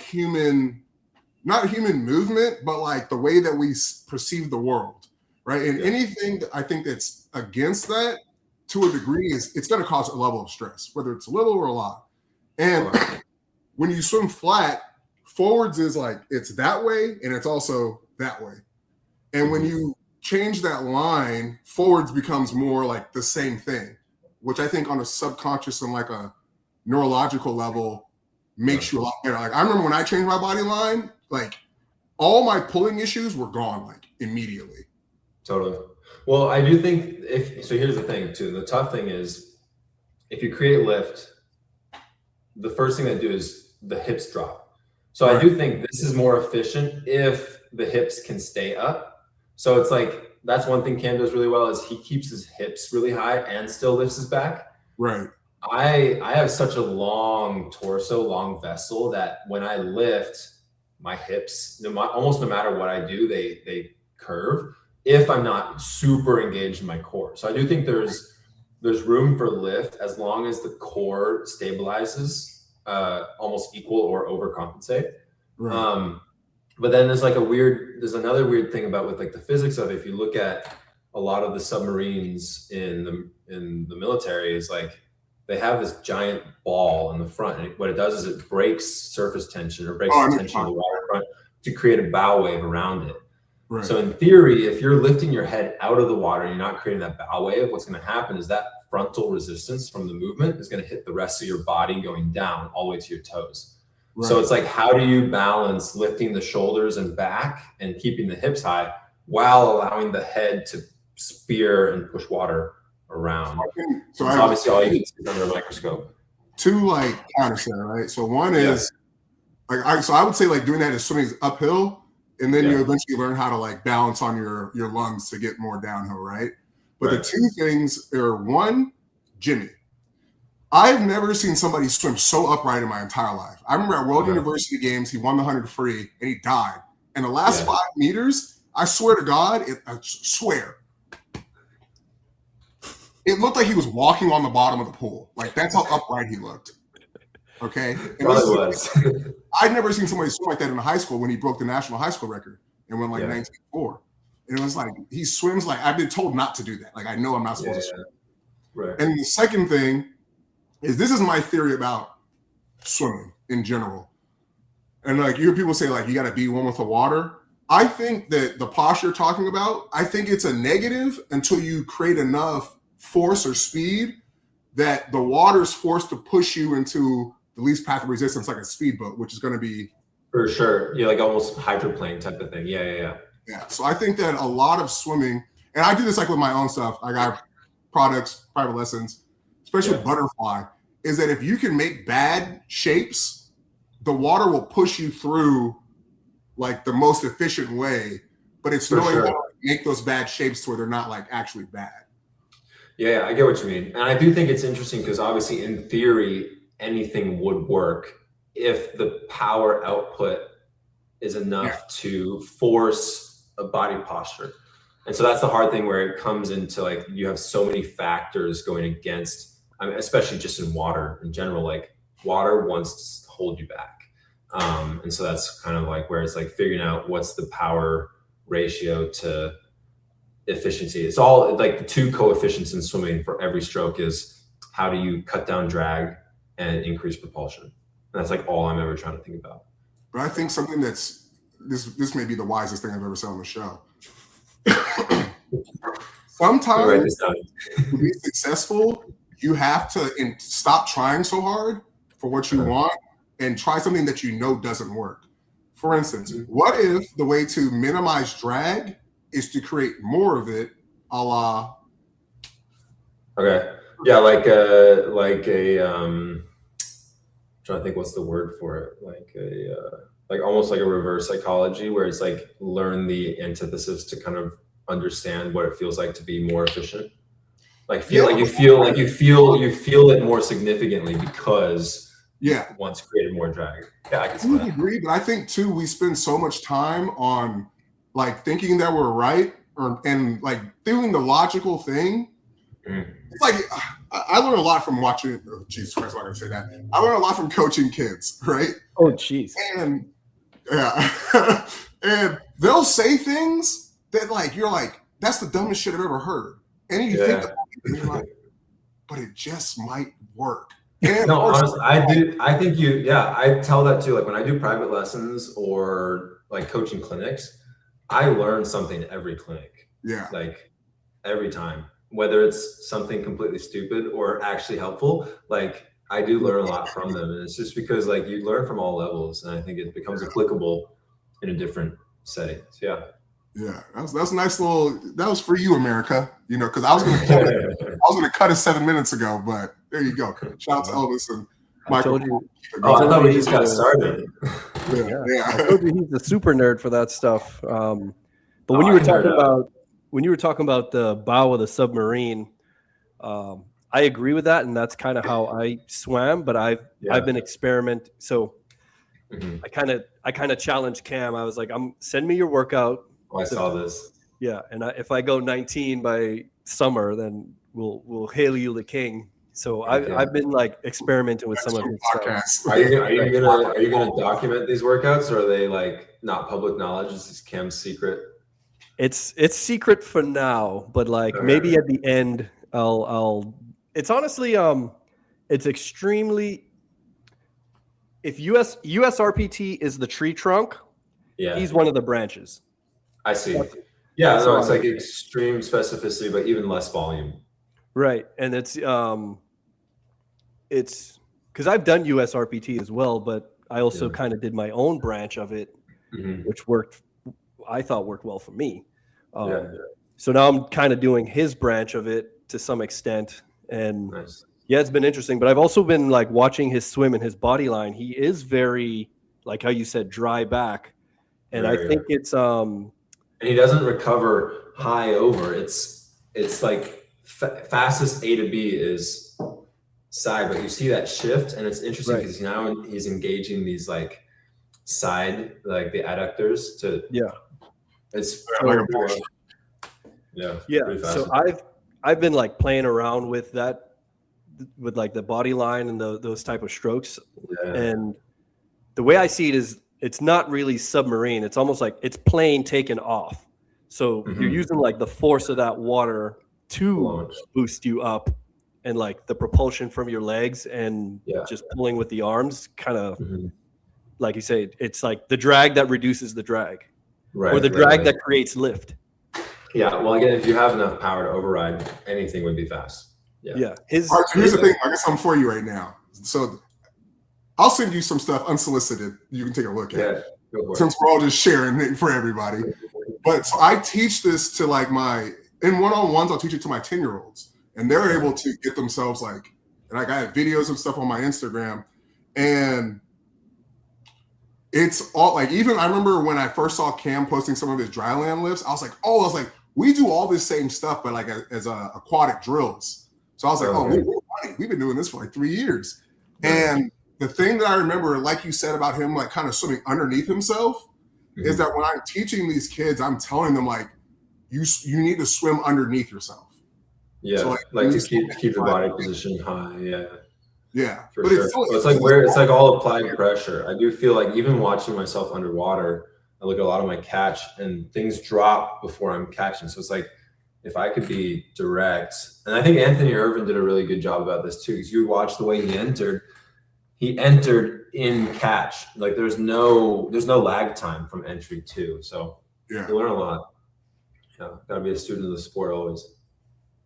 not human movement, but like the way that we perceive the world, right? And anything that I think that's against that to a degree it's going to cause a level of stress, whether it's a little or a lot. And when you swim flat, forwards is like, it's that way and it's also that way. And when you change that line, forwards becomes more like the same thing, which I think on a subconscious and like a neurological level makes you a lot better. Like I remember when I changed my body line, like all my pulling issues were gone like immediately. Totally. Well, I do think so here's the thing too. The tough thing is if you create lift, the first thing they do is the hips drop. So I do think this is more efficient if the hips can stay up. So it's like, that's one thing Cam does really well is he keeps his hips really high and still lifts his back. Right. I have such a long torso, long vessel that when I lift, my hips, almost no matter what I do, they curve if I'm not super engaged in my core. So I do think there's room for lift as long as the core stabilizes almost equal or overcompensate. Right. But then there's another weird thing about with like the physics of it. If you look at a lot of the submarines in the military is like, they have this giant ball in the front, and what it does is it breaks surface tension or breaks the tension of the water front to create a bow wave around it. Right. So in theory, if you're lifting your head out of the water and you're not creating that bow wave, what's going to happen is that frontal resistance from the movement is going to hit the rest of your body going down all the way to your toes. Right. So it's like, how do you balance lifting the shoulders and back and keeping the hips high while allowing the head to spear and push water around? So obviously all you can see is under a microscope. Two like counters there, right? So one is like I would say like doing that is swimming is uphill, and then you eventually learn how to like balance on your lungs to get more downhill, right? But the two things are one, Jimmy. I've never seen somebody swim so upright in my entire life. I remember at World University Games, he won the 100 free and he died. And the last 5 meters, I swear to God, I swear, it looked like he was walking on the bottom of the pool. Like that's how upright he looked. Okay. And Probably was. I'd never seen somebody swim like that in high school when he broke the national high school record and went like 19.4. And it was like, he swims like, I've been told not to do that. Like, I know I'm not supposed to swim. Right. And the second thing is, this is my theory about swimming in general. And like, you hear people say like, you got to be one with the water. I think that the posture you're talking about, I think it's a negative until you create enough force or speed that the water's forced to push you into the least path of resistance, like a speedboat, which is going to be. For sure. Yeah, like almost hydroplane type of thing. Yeah. So I think that a lot of swimming, and I do this like with my own stuff. I got products, private lessons, especially with butterfly, is that if you can make bad shapes, the water will push you through like the most efficient way, but it's knowing how to make those bad shapes to where they're not like actually bad. Yeah, I get what you mean. And I do think it's interesting because obviously in theory, anything would work if the power output is enough to force a body posture. And so that's the hard thing where it comes into like, you have so many factors going against, I mean, especially just in water in general, like water wants to hold you back. And so that's kind of like where it's like figuring out what's the power ratio to efficiency. It's all like the two coefficients in swimming for every stroke is how do you cut down drag and increase propulsion. And that's like all I'm ever trying to think about. But I think something that's, this may be the wisest thing I've ever said on the show. Sometimes to be successful, you have to stop trying so hard for what you want and try something that you know doesn't work. For instance, what if the way to minimize drag is to create more of it, a la? Okay, yeah, like a trying to think what's the word for it, like almost like a reverse psychology, where it's like learn the antithesis to kind of understand what it feels like to be more efficient. Like you feel it more significantly because once created more drag. Yeah, I can see that. Agree, but I think too we spend so much time on like thinking that we're right and like doing the logical thing. It's like I learn a lot from watching. Oh, Jesus Christ, I'm not gonna say that. I learn a lot from coaching kids, right? Oh, jeez. And and they'll say things that like you're like, that's the dumbest shit I've ever heard. And you think about it, and you're like, but it just might work. And no, honestly, I tell that too. Like when I do private lessons or like coaching clinics, I learn something every clinic. Yeah. Like every time, whether it's something completely stupid or actually helpful, like I do learn a lot from them. And it's just because like you learn from all levels, and I think it becomes applicable in a different setting. So yeah, that's a nice little. That was for you, America. You know, because I was gonna cut it 7 minutes ago, but there you go. Shout out to Elvis and Michael. I thought we just got started. I told you he's a super nerd for that stuff. But when you were talking about the bow of the submarine, I agree with that, and that's kind of how I swam. But I've been experimenting. So I kind of challenged Cam. I was like, send me your workout. Oh, I saw this. Yeah, and if I go 19 by summer, then we'll hail you the king. So I've been like experimenting with some of his stuff. Are you gonna document these workouts, or are they like not public knowledge? Is this Cam's secret? It's secret for now, but like maybe at the end I'll. It's honestly it's extremely. If USRPT is the tree trunk, he's one of the branches. I see. It's like extreme specificity, but even less volume. Right, and it's because I've done USRPT as well, but I also kind of did my own branch of it, which I thought worked well for me. So now I'm kind of doing his branch of it to some extent, and it's been interesting. But I've also been like watching his swim and his body line. He is very, like how you said, dry back, and I think it's and he doesn't recover high over. It's like fastest A to B is side, but you see that shift, and it's interesting because now he's engaging these like side, like the adductors to it's so I've been like playing around with that like the body line and those type of strokes. Yeah. And the way I see it is it's not really submarine. It's almost like it's plane taken off. So you're using like the force of that water to Launch. boost you up, and like the propulsion from your legs and just pulling with the arms kind of like you say, it's like the drag that reduces the drag, or the drag that creates lift. Yeah. Well, again, if you have enough power to override, anything would be fast. Yeah. All right, so here's the thing. I got something for you right now. So I'll send you some stuff unsolicited. You can take a look at it. Go for Since we're all just sharing it for everybody. But so I teach this to like in one-on-ones, I'll teach it to my 10-year-olds. And they're able to get themselves like, and I got videos of stuff on my Instagram. And it's all like, even I remember when I first saw Cam posting some of his Dryland lifts, I was like, we do all this same stuff, but like as aquatic drills. So I was like, we've been doing this for like 3 years. And the thing that I remember, like you said about him, like kind of swimming underneath himself, is that when I'm teaching these kids, I'm telling them like, you need to swim underneath yourself. Yeah, so like to keep the body position high. Yeah, for sure. It's like all applied pressure. I do feel like even watching myself underwater, I look at a lot of my catch and things drop before I'm catching. So it's like if I could be direct, and I think Anthony Irvin did a really good job about this too, because you watch the way he entered in catch. Like there's no lag time from entry too. So you learn a lot. Yeah, gotta be a student of the sport always.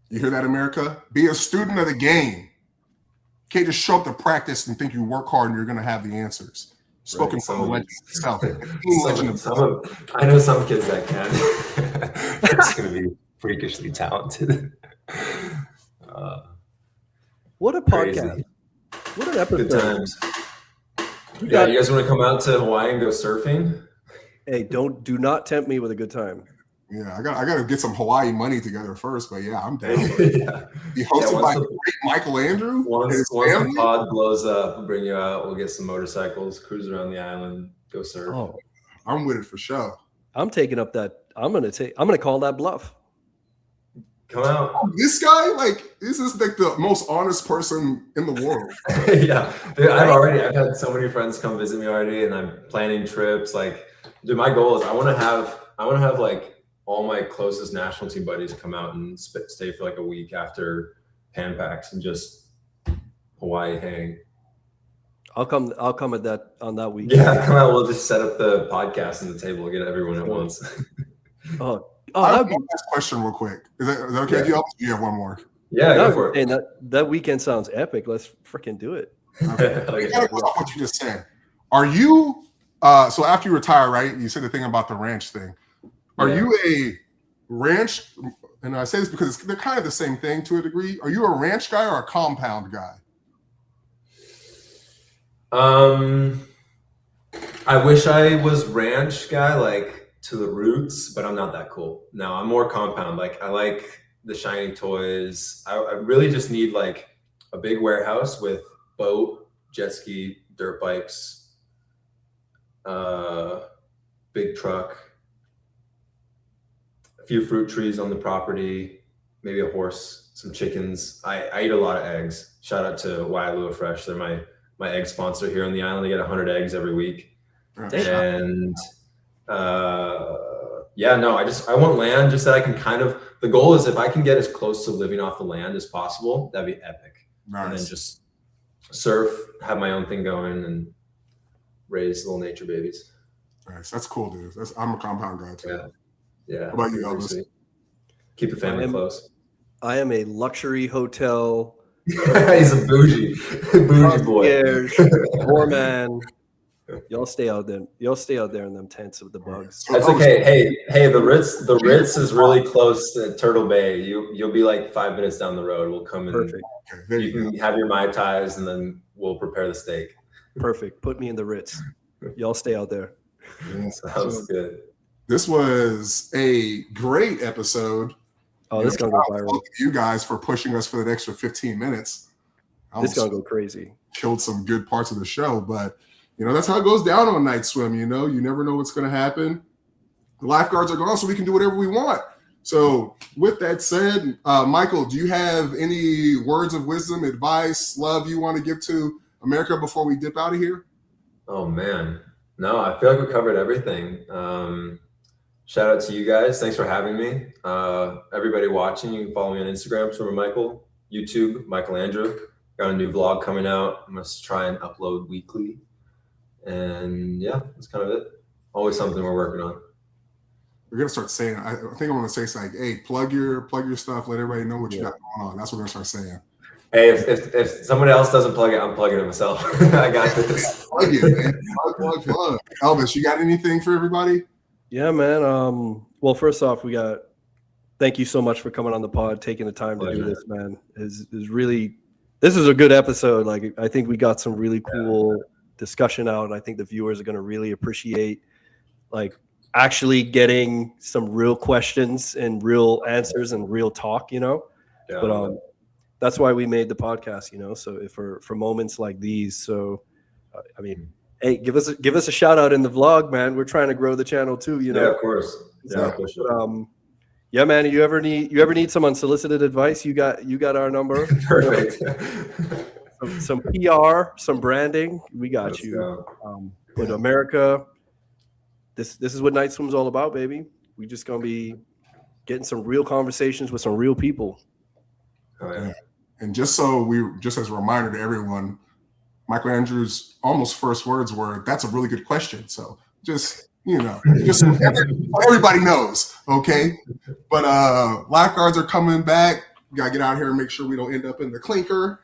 You hear that, America? Be a student of the game. You can't just show up to practice and think you work hard and you're gonna have the answers. Spoken from the legend itself. I know some kids that can. It's gonna be freakishly talented. What a podcast. Crazy. What an episode. Good times. You guys want to come out to Hawaii and go surfing? Hey, do not tempt me with a good time. Yeah, I got to get some Hawaii money together first, but yeah, I'm down. Be hosted by great Michael Andrew. Once the pod blows up, we'll bring you out. We'll get some motorcycles, cruise around the island, go surf. Oh, I'm with it for sure. I'm taking up that. I'm gonna call that bluff. Come out. This guy, like, this is like the most honest person in the world. Yeah, dude, I've had so many friends come visit me already, and I'm planning trips. Like, dude, my goal is I want to have like all my closest national team buddies come out and stay for like a week after Pan Packs and just Hawaii hang. I'll come on that week. Yeah, come out. We'll just set up the podcast and the table. We'll get everyone at once. I have one last question real quick. Is that okay? Do you have one more? Yeah, go for it. And that weekend sounds epic. Let's freaking do it. Okay. I gotta go off what you just said. Are you so after you retire, right? You said the thing about the ranch thing. Are you a ranch? And I say this because they're kind of the same thing to a degree. Are you a ranch guy or a compound guy? I wish I was ranch guy, like to the roots, but I'm not that cool. No, I'm more compound. Like I like the shiny toys. I really just need like a big warehouse with boat, jet ski, dirt bikes, big truck, a few fruit trees on the property, maybe a horse, some chickens. I eat a lot of eggs. Shout out to Waialua Fresh. They're my egg sponsor here on the island. I get 100 eggs every week. And I want land just that I can kind of, the goal is if I can get as close to living off the land as possible, that'd be epic. Nice. And then just surf, have my own thing going, and raise little nature babies. Nice. That's cool, dude. I'm a compound guy too. Yeah. How about you, Elvis? Keep the family close. I am a luxury hotel. He's a bougie boy. Poor man. Y'all stay out there. Y'all stay out there in them tents with the bugs. That's okay. Hey, the Ritz is really close to Turtle Bay. You'll be like 5 minutes down the road. We'll come in. Perfect. You can have your Mai Tais, and then we'll prepare the steak. Perfect. Put me in the Ritz. Y'all stay out there. Sounds good. This was a great episode. Oh, this is gonna go viral. You guys for pushing us for that extra 15 minutes. This is gonna go crazy. Killed some good parts of the show, but that's how it goes down on Night Swim. You never know what's going to happen. The lifeguards are gone, so we can do whatever we want. So with that said, Michael, do you have any words of wisdom, advice, love you want to give to America before we dip out of here? Oh man, no, I feel like we covered everything. Shout out to you guys. Thanks for having me. Everybody watching, you can follow me on Instagram, Swimmer Michael, YouTube, Michael Andrew. Got a new vlog coming out. I'm gonna try and upload weekly. And yeah, that's kind of it. Always something we're working on. We're gonna start saying. I think I'm gonna say something like, "Hey, plug your stuff. Let everybody know what you got going on." That's what we're gonna start saying. Hey, if somebody else doesn't plug it, I'm plugging it myself. I got this. Plug it, man. Plug. Elvis, you got anything for everybody? Yeah, man. Well, first off, thank you so much for coming on the pod, taking the time to do this, man. Is really, this is a good episode. Like, I think we got some really cool discussion out, and I think the viewers are going to really appreciate, like, actually getting some real questions and real answers and real talk, you know. Yeah. But that's why we made the podcast, you know. So for moments like these, so I mean, hey, give us a shout out in the vlog, man. We're trying to grow the channel too, you know. Yeah, of course. Yeah, so, yeah, man. You ever need some unsolicited advice? You got our number. Perfect. some PR, some branding. We got Let's you. But America, this is what Night Swim's all about, baby. We just gonna be getting some real conversations with some real people. Oh yeah. And just as a reminder to everyone, Michael Andrews' almost first words were, "That's a really good question." So just so everybody knows, okay? But lifeguards are coming back. We gotta get out here and make sure we don't end up in the clinker.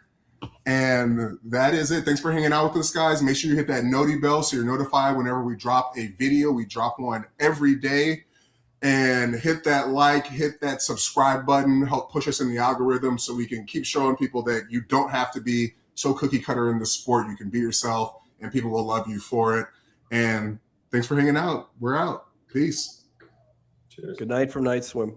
And that is it. Thanks for hanging out with us, guys. Make sure you hit that noti bell so you're notified whenever we drop a video. We drop one every day. And hit that like, hit that subscribe button, help push us in the algorithm so we can keep showing people that you don't have to be so cookie cutter in the sport. You can be yourself and people will love you for it. And thanks for hanging out. We're out. Peace. Cheers. Good night from Night Swim.